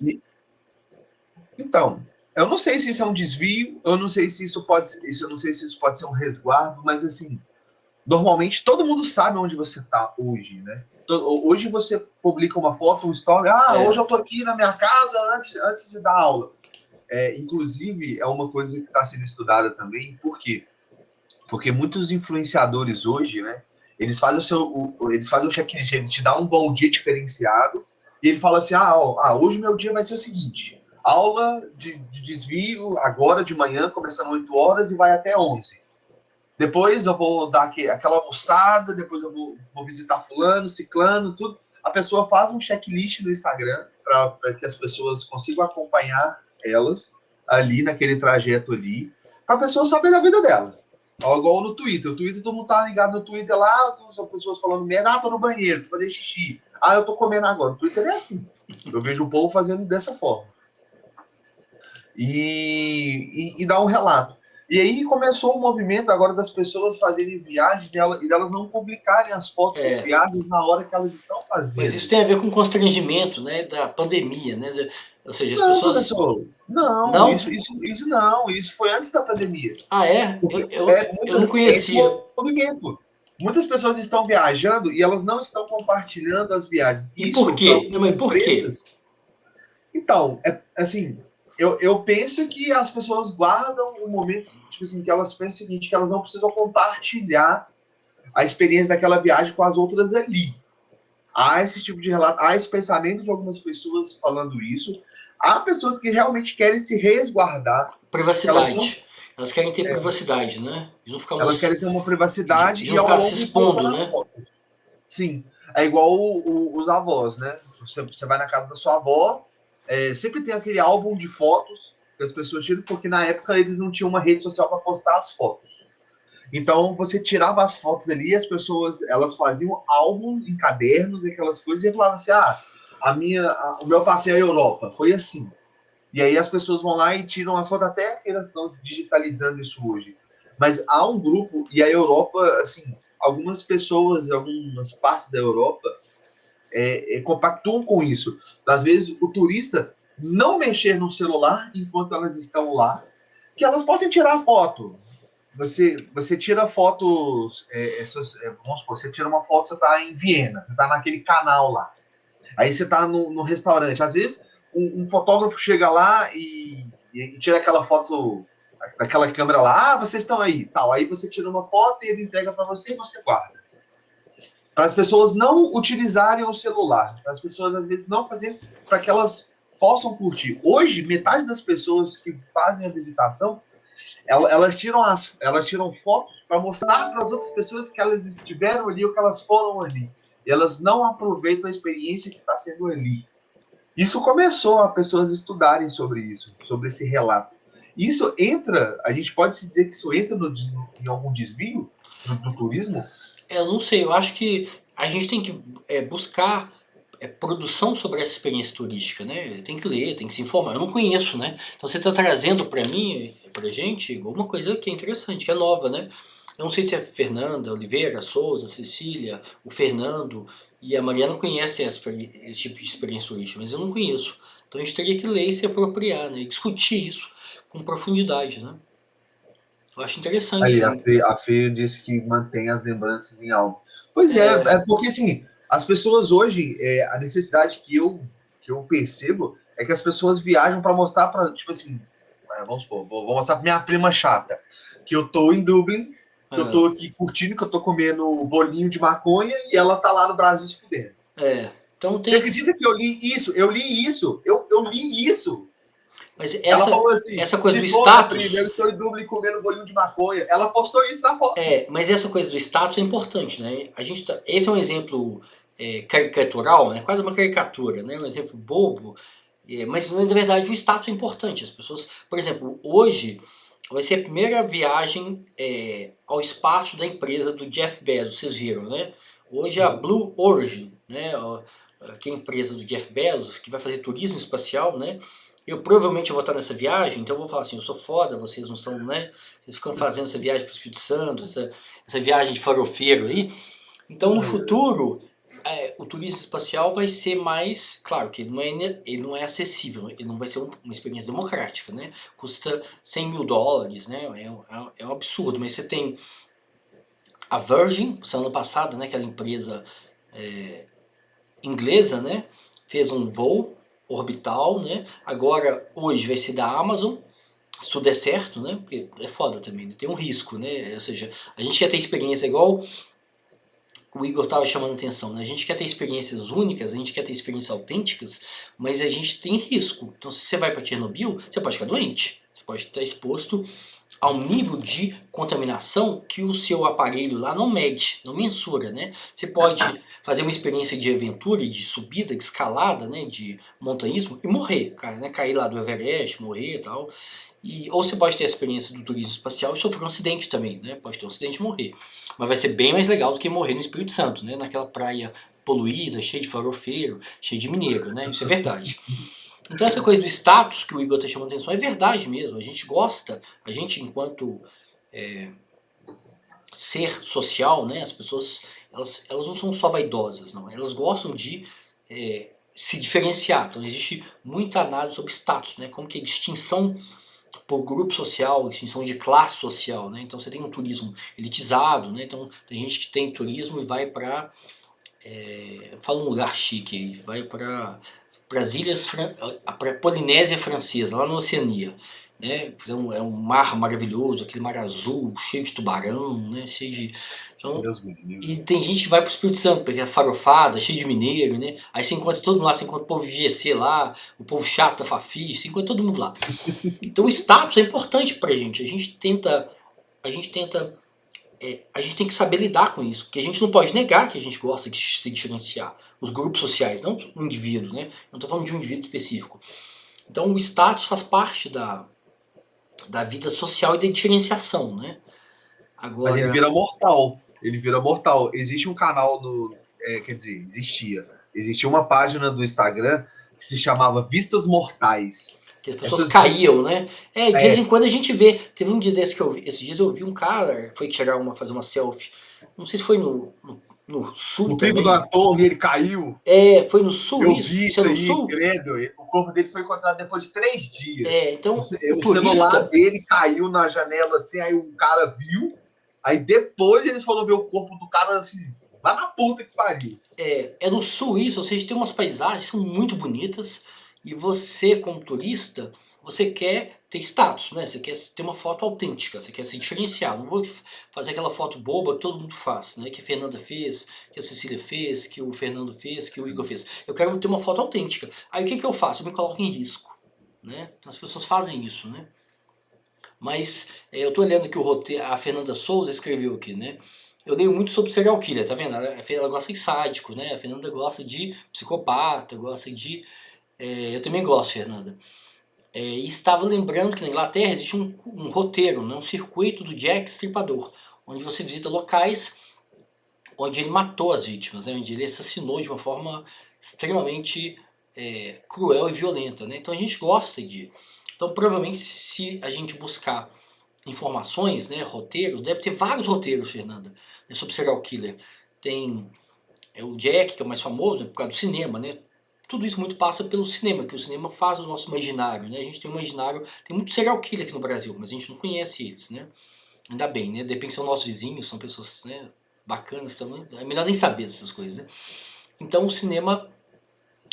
Então, eu não sei se isso é um desvio, eu não sei se isso pode ser um resguardo, mas assim, normalmente todo mundo sabe onde você está hoje, né? Hoje você publica uma foto, uma story, hoje eu tô aqui na minha casa antes de dar aula. Inclusive, é uma coisa que está sendo estudada também, por quê? Porque muitos influenciadores hoje, né, eles fazem o check-in, ele te dá um bom dia diferenciado, e ele fala assim, hoje meu dia vai ser o seguinte, aula de desvio agora de manhã, começando 8 horas e vai até 11. Depois eu vou dar aquela almoçada, depois eu vou visitar fulano, ciclano, tudo. A pessoa faz um checklist no Instagram para que as pessoas consigam acompanhar elas ali naquele trajeto ali, para a pessoa saber da vida dela. Igual no Twitter. O Twitter, todo mundo tá ligado no Twitter lá, as pessoas falando merda, tô no banheiro, tô fazendo xixi. Eu tô comendo agora. O Twitter é assim. Eu vejo o povo fazendo dessa forma. E dá um relato. E aí começou o movimento agora das pessoas fazerem viagens e delas não publicarem as fotos das viagens na hora que elas estão fazendo.
Mas isso tem a ver com o constrangimento, né, da pandemia, né? Ou seja, as
não,
pessoas...
professor. Não, isso não. Isso foi antes da pandemia.
É? Eu não conhecia.
Esse movimento. Muitas pessoas estão viajando e elas não estão compartilhando as viagens.
E por quê? Não, mas por quê?
Então, assim, eu penso que as pessoas guardam o momento, tipo assim, que elas pensam o seguinte, que elas não precisam compartilhar a experiência daquela viagem com as outras ali. Há esse tipo de relato, há esse pensamento de algumas pessoas falando isso. Há pessoas que realmente querem se resguardar.
Privacidade. Elas querem ter privacidade, né?
Elas querem ter uma privacidade
e ao longo se expondo, né?
Fotos. Sim. É igual os avós, né? Você vai na casa da sua avó, sempre tem aquele álbum de fotos que as pessoas tiram, porque na época eles não tinham uma rede social para postar as fotos. Então você tirava as fotos ali e as pessoas elas faziam álbum em cadernos e aquelas coisas e falavam assim: o meu passeio à Europa foi assim. E aí as pessoas vão lá e tiram a foto, até que elas estão digitalizando isso hoje. Mas há um grupo, e a Europa, assim, algumas pessoas, algumas partes da Europa compactuam com isso. Às vezes o turista não mexer no celular enquanto elas estão lá, que elas possam tirar foto. Você tira fotos, vamos supor, você tira uma foto, você está em Viena, você está naquele canal lá. Aí você está no restaurante. Às vezes um fotógrafo chega lá e tira aquela foto daquela câmera lá, vocês estão aí, tal. Aí você tira uma foto e ele entrega para você e você guarda. Para as pessoas não utilizarem o celular, para as pessoas às vezes não fazerem, para que elas possam curtir. Hoje, metade das pessoas que fazem a visitação, elas tiram fotos para mostrar para as outras pessoas que elas estiveram ali ou que elas foram ali. E elas não aproveitam a experiência que está sendo ali. Isso começou a pessoas estudarem sobre isso, sobre esse relato. Isso entra, a gente pode se dizer que isso entra em algum desvio do turismo?
Eu não sei, eu acho que a gente tem que buscar produção sobre essa experiência turística, né? Tem que ler, tem que se informar. Eu não conheço, né? Então você está trazendo para mim, pra gente, alguma coisa que é interessante, que é nova, né? Eu não sei se é Fernanda Oliveira, Souza, Cecília, o Fernando e a Mariana conhecem esse tipo de experiência turística, mas eu não conheço. Então a gente teria que ler e se apropriar, né? E discutir isso com profundidade, né? Eu acho interessante.
Aí, a Fê disse que mantém as lembranças em algo. Pois é porque assim, as pessoas hoje, a necessidade que eu percebo é que as pessoas viajam para mostrar para, tipo assim, vamos supor, vou mostrar para minha prima chata que eu tô em Dublin, que eu tô aqui curtindo, que eu tô comendo bolinho de maconha e ela tá lá no Brasil se fudendo.
Então
Você acredita que eu li isso? Eu li isso.
Mas
ela falou assim,
essa coisa do
status,
status...
prima, eu estou em Dublin comendo bolinho de maconha. Ela postou isso na foto.
Mas essa coisa do status é importante, né? Esse é um exemplo caricatural, né? Quase uma caricatura, né? Um exemplo bobo, mas na verdade o status é importante. As pessoas, por exemplo, hoje vai ser a primeira viagem ao espaço da empresa do Jeff Bezos, vocês viram, né? Hoje é a Blue Origin, né? Que é a empresa do Jeff Bezos, que vai fazer turismo espacial, né? Eu provavelmente vou estar nessa viagem, então eu vou falar assim, eu sou foda, vocês não são, né? Vocês ficam fazendo essa viagem para o Espírito Santo, essa viagem de farofeiro aí. Então no futuro, o turismo espacial vai ser mais, claro que ele não é acessível, ele não vai ser uma experiência democrática, né? Custa $100 mil, né? É um absurdo, mas você tem a Virgin, ano passado, né? Aquela empresa inglesa, né? Fez um voo orbital, né? Agora, hoje vai ser da Amazon, se tudo der certo, né? Porque é foda também, né? Tem um risco, né? Ou seja, a gente quer ter experiência igual o Igor estava chamando atenção, né? A gente quer ter experiências únicas, a gente quer ter experiências autênticas, mas a gente tem risco. Então, se você vai para Chernobyl, você pode ficar doente, você pode estar exposto ao nível de contaminação que o seu aparelho lá não mede, não mensura, né? Você pode fazer uma experiência de aventura, de subida, de escalada, né? De montanhismo e morrer, cara, né? Cair lá do Everest, morrer e tal. Ou você pode ter a experiência do turismo espacial e sofrer um acidente também, né? Pode ter um acidente e morrer. Mas vai ser bem mais legal do que morrer no Espírito Santo, né? Naquela praia poluída, cheia de farofeiro, cheia de mineiro, né? Isso é verdade. Então essa coisa do status que o Igor está chamando atenção é verdade mesmo. A gente gosta, a gente enquanto ser social, né? As pessoas, elas não são só vaidosas, não. Elas gostam de se diferenciar. Então existe muita análise sobre status, né? Como que a distinção por grupo social, extinção de classe social, né? Então você tem um turismo elitizado, né? Então tem gente que tem turismo e vai para, fala um lugar chique aí, vai para as ilhas, para Polinésia Francesa, lá na Oceania, né? Então é um mar maravilhoso, aquele mar azul, cheio de tubarão, né? Cheio de, então, e tem gente que vai pro Espírito Santo, porque é farofada, cheio de mineiro, né? Aí você encontra todo mundo lá, você encontra o povo de GC lá, o povo chato da Fafi, você encontra todo mundo lá. Então o status é importante pra gente. A gente tem que saber lidar com isso, porque a gente não pode negar que a gente gosta de se diferenciar. Os grupos sociais, não o indivíduo, né? Eu não estou falando de um indivíduo específico. Então o status faz parte da vida social e da diferenciação, né?
Agora... Mas ele vira mortal. Ele vira mortal. Existe um canal no... quer dizer, existia uma página do Instagram que se chamava Vistas Mortais.
Que as pessoas caíam, né? De vez em quando a gente vê. Teve um dia desse que eu vi. Esses dias eu vi um cara, foi tirar fazer uma selfie. Não sei se foi no sul.
No pico da torre ele caiu.
Foi no sul.
Eu vi isso aí, credo. O corpo dele foi encontrado depois de 3 dias.
Então
o celular dele caiu na janela assim, aí o cara viu. Aí depois eles foram ver o corpo do cara assim, lá na puta que pariu.
É no sul isso, ou seja, tem umas paisagens que são muito bonitas. E você, como turista, você quer ter status, né? Você quer ter uma foto autêntica, você quer se diferenciar. Não vou fazer aquela foto boba que todo mundo faz, né? Que a Fernanda fez, que a Cecília fez, que o Fernando fez, que o Igor fez. Eu quero ter uma foto autêntica. Aí o que eu faço? Eu me coloco em risco, né? Então as pessoas fazem isso, né? Mas eu tô olhando aqui o roteiro, a Fernanda Souza escreveu aqui, né? Eu leio muito sobre serial killer, tá vendo? Ela gosta de sádico, né? A Fernanda gosta de psicopata, gosta de... eu também gosto, Fernanda. E estava lembrando que na Inglaterra existe um roteiro, né, um circuito do Jack Stripador, onde você visita locais onde ele matou as vítimas, né, onde ele assassinou de uma forma extremamente cruel e violenta, né? Então a gente gosta de... Então provavelmente se a gente buscar informações, né, roteiros, deve ter vários roteiros, Fernanda, né, sobre serial killer. Tem o Jack, que é o mais famoso, né, por causa do cinema, né? Tudo isso muito passa pelo cinema, que o cinema faz o nosso imaginário, né? A gente tem um imaginário, tem muito serial killer aqui no Brasil, mas a gente não conhece eles, né? Ainda bem, né? De repente são nossos vizinhos, são pessoas, né, bacanas também, é melhor nem saber dessas coisas, né? Então o cinema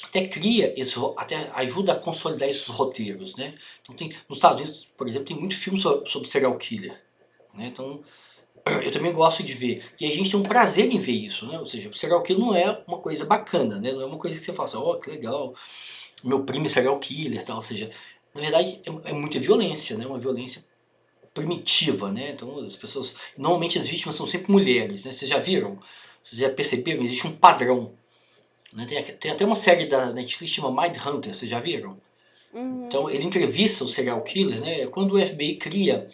até cria, até ajuda a consolidar esses roteiros, né? Então nos Estados Unidos, por exemplo, tem muito filme sobre serial killer, né? Então eu também gosto de ver. E a gente tem um prazer em ver isso, né? Ou seja, o serial killer não é uma coisa bacana, né? Não é uma coisa que você fala assim, ó, que legal, meu primo é serial killer, tal. Ou seja, na verdade é muita violência, né? Uma violência primitiva, né? Então as pessoas... Normalmente as vítimas são sempre mulheres, né? Vocês já viram? Vocês já perceberam? Existe um padrão, né? Tem até uma série da Netflix que chama Mindhunter, vocês já viram? Então ele entrevista os serial killers, né? Quando o FBI cria...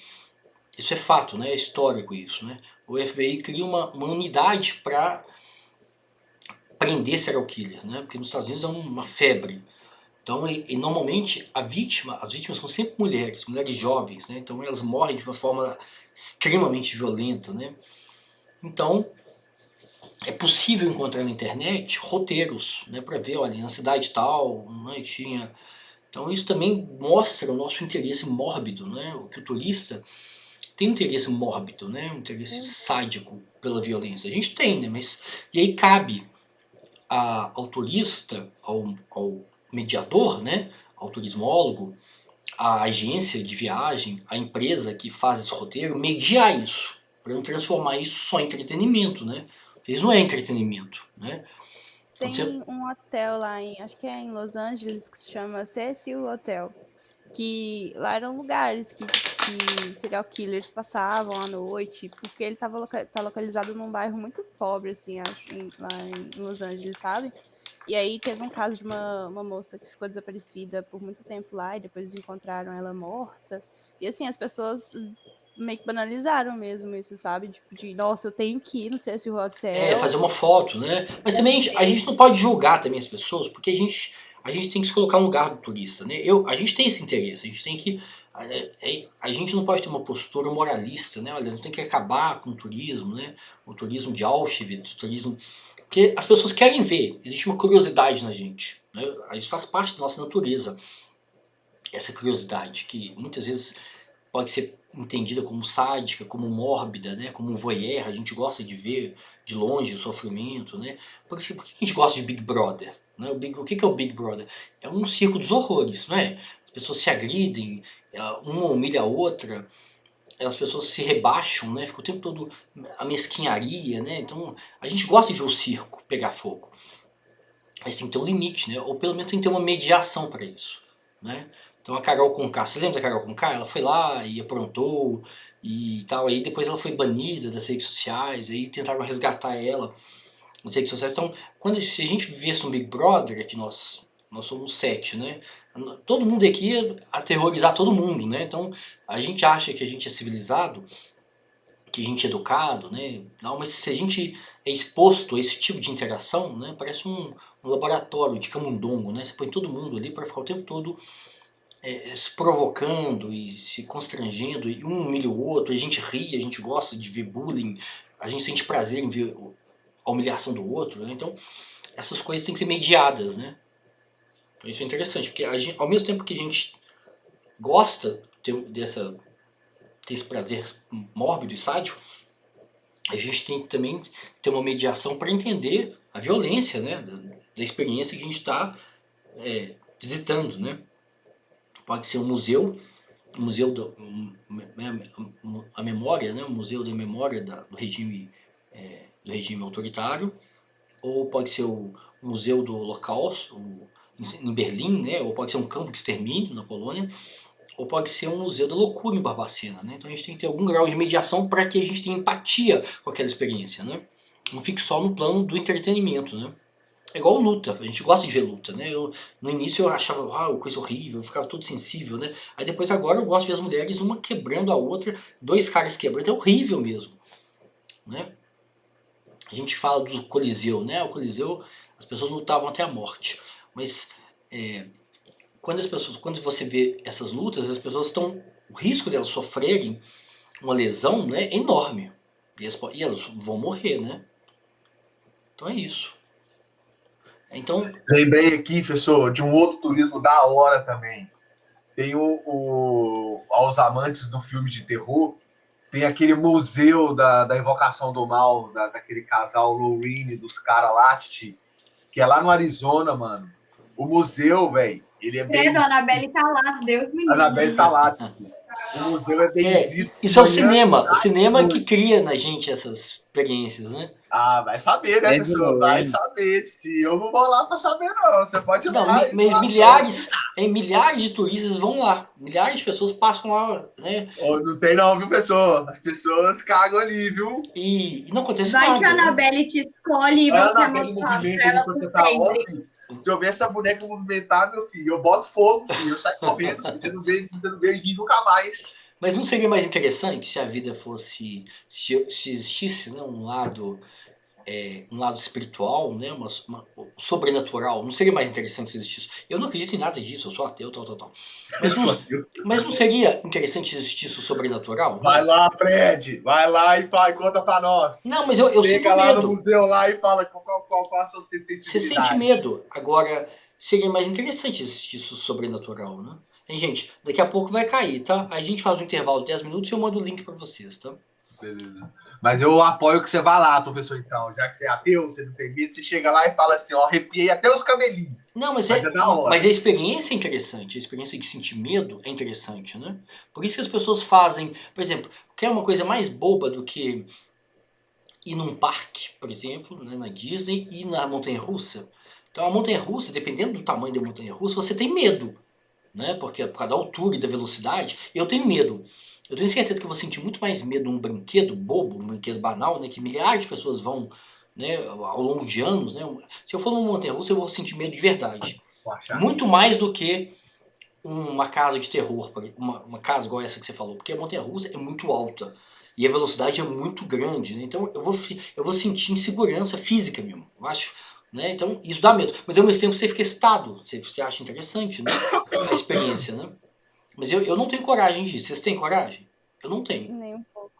Isso é fato, né? É histórico isso, né? O FBI cria uma unidade para prender serial killer, né? Porque nos Estados Unidos é uma febre. Então, e normalmente as vítimas são sempre mulheres jovens, né? Então elas morrem de uma forma extremamente violenta, né? Então é possível encontrar na internet roteiros, né? Para ver, olha, na cidade tal, né, tinha... Então isso também mostra o nosso interesse mórbido, né? O que o turista tem um interesse mórbido, né? Um interesse sádico pela violência. A gente tem, né? Mas e aí cabe ao turista, ao mediador, né? Ao turismólogo, à agência de viagem, à empresa que faz esse roteiro, mediar isso, para não transformar isso só em entretenimento, né? Eles não é entretenimento, né?
Tem um hotel lá acho que é em Los Angeles, que se chama Cecil Hotel, que lá eram lugares que serial killers passavam à noite, porque ele tá localizado num bairro muito pobre, assim, acho, lá em Los Angeles, sabe? E aí teve um caso de uma moça que ficou desaparecida por muito tempo lá, e depois encontraram ela morta. E assim, as pessoas meio que banalizaram mesmo isso, sabe? Tipo, nossa, eu tenho que ir no Cecil Hotel.
Fazer uma foto, né? Mas também a gente não pode julgar também as pessoas, porque a gente tem que se colocar no lugar do turista, né? A gente tem esse interesse, a gente tem que... A gente não pode ter uma postura moralista, né? Olha, não tem que acabar com o turismo, né? O turismo de Auschwitz, o turismo... Porque as pessoas querem ver, existe uma curiosidade na gente, né? Isso faz parte da nossa natureza, essa curiosidade, que muitas vezes pode ser entendida como sádica, como mórbida, né? Como um voyeur. A gente gosta de ver de longe o sofrimento, né? Por que a gente gosta de Big Brother? Né? O que é o Big Brother? É um circo dos horrores, não é? As pessoas se agridem, uma humilha a outra, as pessoas se rebaixam, né? Fica o tempo todo a mesquinharia, né? Então a gente gosta de ver o circo pegar fogo. Mas tem que ter um limite, né? Ou pelo menos tem que ter uma mediação para isso, né? Então a Carol Conká, você lembra da Carol Conká? Ela foi lá e aprontou e tal, aí depois ela foi banida das redes sociais, aí tentaram resgatar ela nas redes sociais. Então, se a gente vivesse um Big Brother, aqui nós somos 7, né? Todo mundo aqui ia aterrorizar todo mundo, né? Então a gente acha que a gente é civilizado, que a gente é educado, né? Não, mas se a gente é exposto a esse tipo de interação, né? Parece um laboratório de camundongo, né? Você põe todo mundo ali para ficar o tempo todo se provocando e se constrangendo, e um humilha o outro, a gente ri, a gente gosta de ver bullying, a gente sente prazer em ver a humilhação do outro, né? Então essas coisas têm que ser mediadas, né? Então isso é interessante, porque ao mesmo tempo que a gente gosta desse prazer mórbido e sádico, a gente tem que também ter uma mediação para entender a violência, né? Da experiência que a gente está visitando, né? Pode ser um museu a memória, né? O museu da memória do regime autoritário, ou pode ser o museu do Holocausto em Berlim, né? Ou pode ser um campo de extermínio na Polônia, ou pode ser um museu da loucura em Barbacena, né? Então a gente tem que ter algum grau de mediação para que a gente tenha empatia com aquela experiência, né? Não fique só no plano do entretenimento, né? É igual luta, a gente gosta de ver luta, né? No início eu achava, coisa horrível, eu ficava todo sensível, né? Aí depois agora eu gosto de ver as mulheres, uma quebrando a outra, dois caras quebrando, é horrível mesmo, né? A gente fala do Coliseu, né? O Coliseu, as pessoas lutavam até a morte, mas quando você vê essas lutas, as pessoas o risco delas sofrerem uma lesão, né, é enorme, e elas vão morrer, né? Então é isso. Então,
lembrei aqui, professor, de um outro turismo da hora também. Tem aos amantes do filme de terror, tem aquele museu da Invocação do Mal, daquele casal Lorraine, dos caras lá, Titi, que é lá no Arizona, mano. O museu, velho, ele é bem...
A Annabelle tá lá, Deus me livre.
A Annabelle tá lá, Titi. O museu é bem...
Isso é o cinema. O cinema que cria na gente essas experiências, né?
Ah, vai saber, né, pessoal? Vai saber, Titi. Eu não vou lá pra saber, não. Você pode ir lá.
Milhares de turistas vão lá. Milhares de pessoas passam lá, né?
Oh, não tem não, viu, pessoal? As pessoas cagam ali, viu?
E não acontece
nada.
Vai
que a Annabelle te escolhe e você
a Annabelle movimenta quando você tá off. Se eu ver essa boneca movimentar, meu filho, eu boto fogo, filho. Eu saio correndo. Você não vê nunca mais.
Mas não seria mais interessante se a vida fosse... Se existisse, né, um lado espiritual, né, sobrenatural? Não seria mais interessante se existisse? Eu não acredito em nada disso, eu sou ateu, tal. Mas não seria interessante se existisse o sobrenatural?
Vai lá, Fred. Vai lá e conta pra nós.
Não, mas eu sinto medo.
Chega lá no museu lá e fala qual a sua sensibilidade.
Você sente medo. Agora, seria mais interessante se existisse o sobrenatural, né? Hein, gente, daqui a pouco vai cair, tá? A gente faz um intervalo de 10 minutos e eu mando o link pra vocês, tá?
Beleza. Mas eu apoio que você vá lá, professor, então. Já que você é ateu, você não tem medo, você chega lá e fala assim, ó, arrepiei até os cabelinhos.
Não, mas é da hora. Mas a experiência é interessante. A experiência de sentir medo é interessante, né? Por isso que as pessoas fazem... Por exemplo, quer uma coisa mais boba do que ir num parque, por exemplo, né, na Disney, e na montanha-russa. Então a montanha-russa, dependendo do tamanho da montanha-russa, você tem medo, né? Porque por causa da altura e da velocidade, eu tenho medo. Eu tenho certeza que eu vou sentir muito mais medo num brinquedo bobo, um brinquedo banal, né? Que milhares de pessoas vão, né, ao longo de anos, né? Se eu for numa montanha-russa, eu vou sentir medo de verdade.
Vou achar.
Muito mais do que uma casa de terror, uma casa igual essa que você falou, porque a montanha-russa é muito alta e a velocidade é muito grande, né? Então eu vou sentir insegurança física mesmo, eu acho, né? Então isso dá medo, mas ao mesmo tempo você fica excitado, você acha interessante, né? A experiência, né? Mas eu não tenho coragem disso. Vocês têm coragem? Eu não tenho.
Nem um pouco.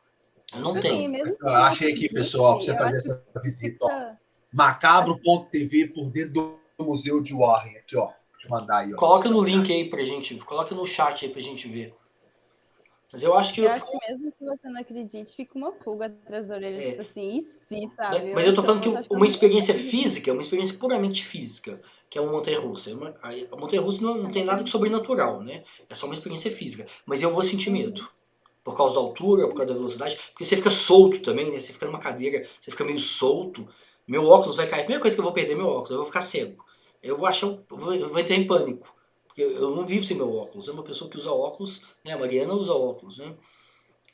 Eu não
Assim,
tenho.
mesmo que
Eu
eu não
achei aqui, pessoal, pra você
acredite, eu
fazer
acho
essa
que
visita, ó.
fica...
Macabro.tv por dentro do Museu de Warren. Aqui, ó. Vou te mandar aí, ó.
Coloca no link aí pra gente, coloca no chat aí pra gente ver. Mas eu acho que
Eu acho que mesmo que você não acredite, fica uma pulga atrás da orelha, tipo assim, e se, sabe?
Mas eu tô falando que
Então, acho
uma
eu
experiência
nunca acredito.
física, uma experiência puramente física, que é uma montanha-russa. A montanha-russa não tem nada de
Acredito.
sobrenatural, né? É só uma experiência física. Mas eu vou sentir
Uhum.
medo. Por causa da altura, por causa da velocidade. Porque você fica solto também, né? Você fica numa cadeira, você fica meio solto. Meu óculos vai cair. A primeira coisa que eu vou perder é meu óculos. Eu vou ficar cego. Eu vou achar, eu vou entrar em pânico. Porque eu não vivo sem meu óculos. Eu sou uma pessoa que usa óculos, né? A Mariana usa óculos, né?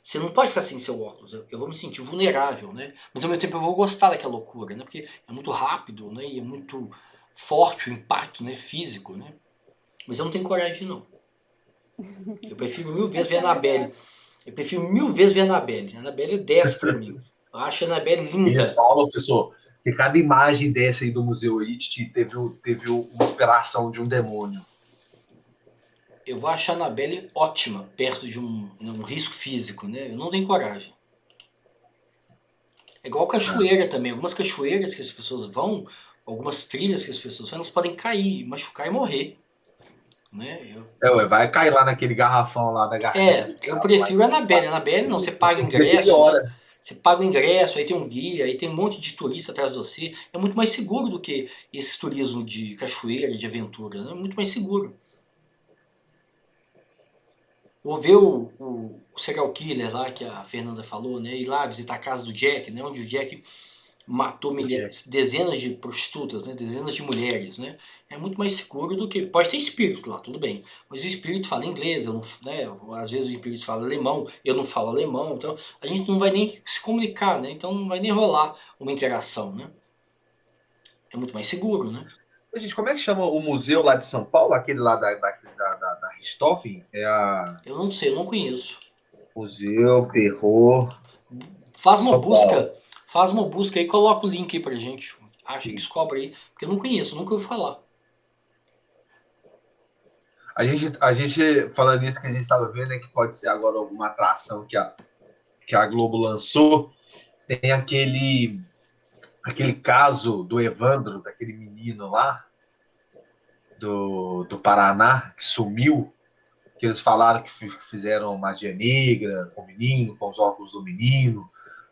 Você não pode ficar sem seu óculos. Eu vou me sentir vulnerável, né? Mas ao mesmo tempo eu vou gostar daquela loucura, né? Porque é muito rápido, né? E é muito forte o impacto, né? Físico, né? Mas eu não tenho coragem, não. Eu prefiro mil vezes ver a Annabelle. Eu prefiro mil vezes ver a Annabelle. A Annabelle é 10 pra mim. Eu acho a Annabelle
Eles
linda.
falam, professor, que cada imagem dessa aí do museu aí teve uma inspiração de um demônio.
Eu vou achar a Annabelle ótima perto de um risco físico, né? Eu não tenho coragem. É igual cachoeira também. Algumas cachoeiras que as pessoas vão, algumas trilhas que as pessoas vão, elas podem cair, machucar e morrer. Né?
Ué, vai cair lá naquele garrafão lá da garganta.
Eu prefiro a Annabelle. A Annabelle não, você paga o ingresso, né? Você paga o ingresso, aí tem um guia, aí tem um monte de turista atrás de você. É muito mais seguro do que esse turismo de cachoeira, de aventura, né? É muito mais seguro. Vou ver o serial killer lá que a Fernanda falou, né? Ir lá visitar a casa do Jack, né? Onde o Jack matou dezenas de prostitutas, né? Dezenas de mulheres, né? É muito mais seguro do que... Pode ter espírito lá, tudo bem. Mas o espírito fala inglês, eu não, né? Às vezes o espírito fala alemão, eu não falo alemão. Então a gente não vai nem se comunicar, né? Então não vai nem rolar uma interação, né? É muito mais seguro, né?
Gente, como é que chama o museu lá de São Paulo? Aquele lá da Richthofen?
Eu não sei, eu não conheço.
Museu Terror
Faz uma
São
busca.
Paulo.
Faz uma busca aí, coloca o link aí pra gente. Acha que
Sim.
descobre aí, porque eu não conheço, nunca ouvi falar.
A gente falando isso que a gente estava vendo, é que pode ser agora alguma atração que a Globo lançou. Tem aquele caso do Evandro, daquele menino lá, do Paraná, que sumiu, que eles falaram que fizeram magia negra com o menino, com os óculos do menino,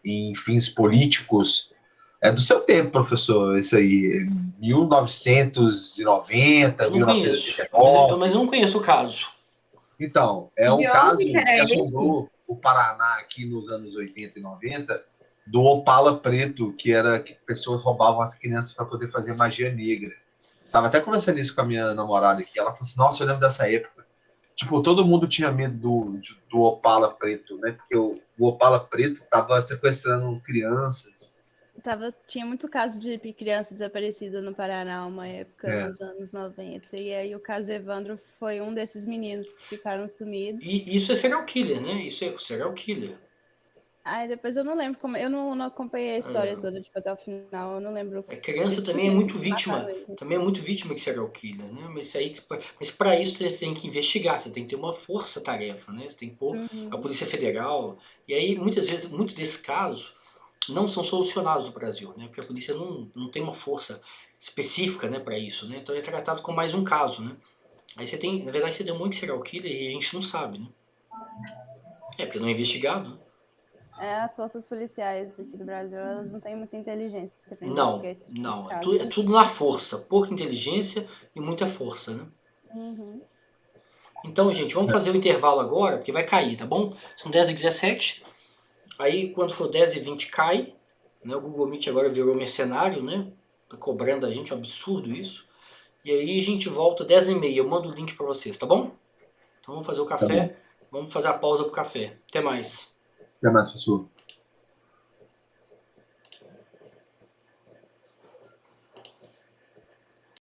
em fins políticos. É do seu tempo, professor, isso aí, 1990,
Eu não conheço,
1989.
mas eu não conheço o caso.
Então, é um
De
caso
onde que era
que
esse?
assombrou o Paraná aqui nos anos 80 e 90, do Opala Preto, que era que pessoas roubavam as crianças para poder fazer magia negra. Tava até conversando isso com a minha namorada aqui. Ela falou assim: Nossa, eu lembro dessa época. Tipo, todo mundo tinha medo do Opala Preto, né? Porque o Opala Preto tava sequestrando crianças.
Tinha muito caso de criança desaparecida no Paraná uma época, nos anos 90. E aí o caso Evandro foi um desses meninos que ficaram sumidos.
E isso é serial killer, né? Isso é serial killer.
Aí depois eu não lembro como. Eu não acompanhei a história toda, tipo, até o final. Eu não lembro.
A criança
tipo
também é
assim,
muito vítima. Também é muito vítima de serial killer, né? Mas para isso você tem que investigar, você tem que ter uma força-tarefa, né? Você tem que pôr a Polícia Federal. E aí, muitas vezes, muitos desses casos não são solucionados no Brasil, né? Porque a polícia não tem uma força específica, né, para isso, né? Então é tratado como mais um caso, né? Aí você tem, na verdade, você tem um monte de serial killer e a gente não sabe, né? É porque não é investigado, né?
As forças policiais aqui do Brasil, elas não têm muita inteligência para
Não,
investigar esse tipo
não.
de casos.
É tudo na força. Pouca inteligência e muita força, né? Então, gente, vamos fazer o intervalo agora, porque vai cair, tá bom? São 10h17. Aí, quando for 10h20, cai. né? O Google Meet agora virou mercenário, né? Tá cobrando a gente, é um absurdo isso. E aí a gente volta 10h30, eu mando o link para vocês, tá bom? Então vamos fazer o café, vamos fazer a pausa pro café. Até mais.
Até mais, professor.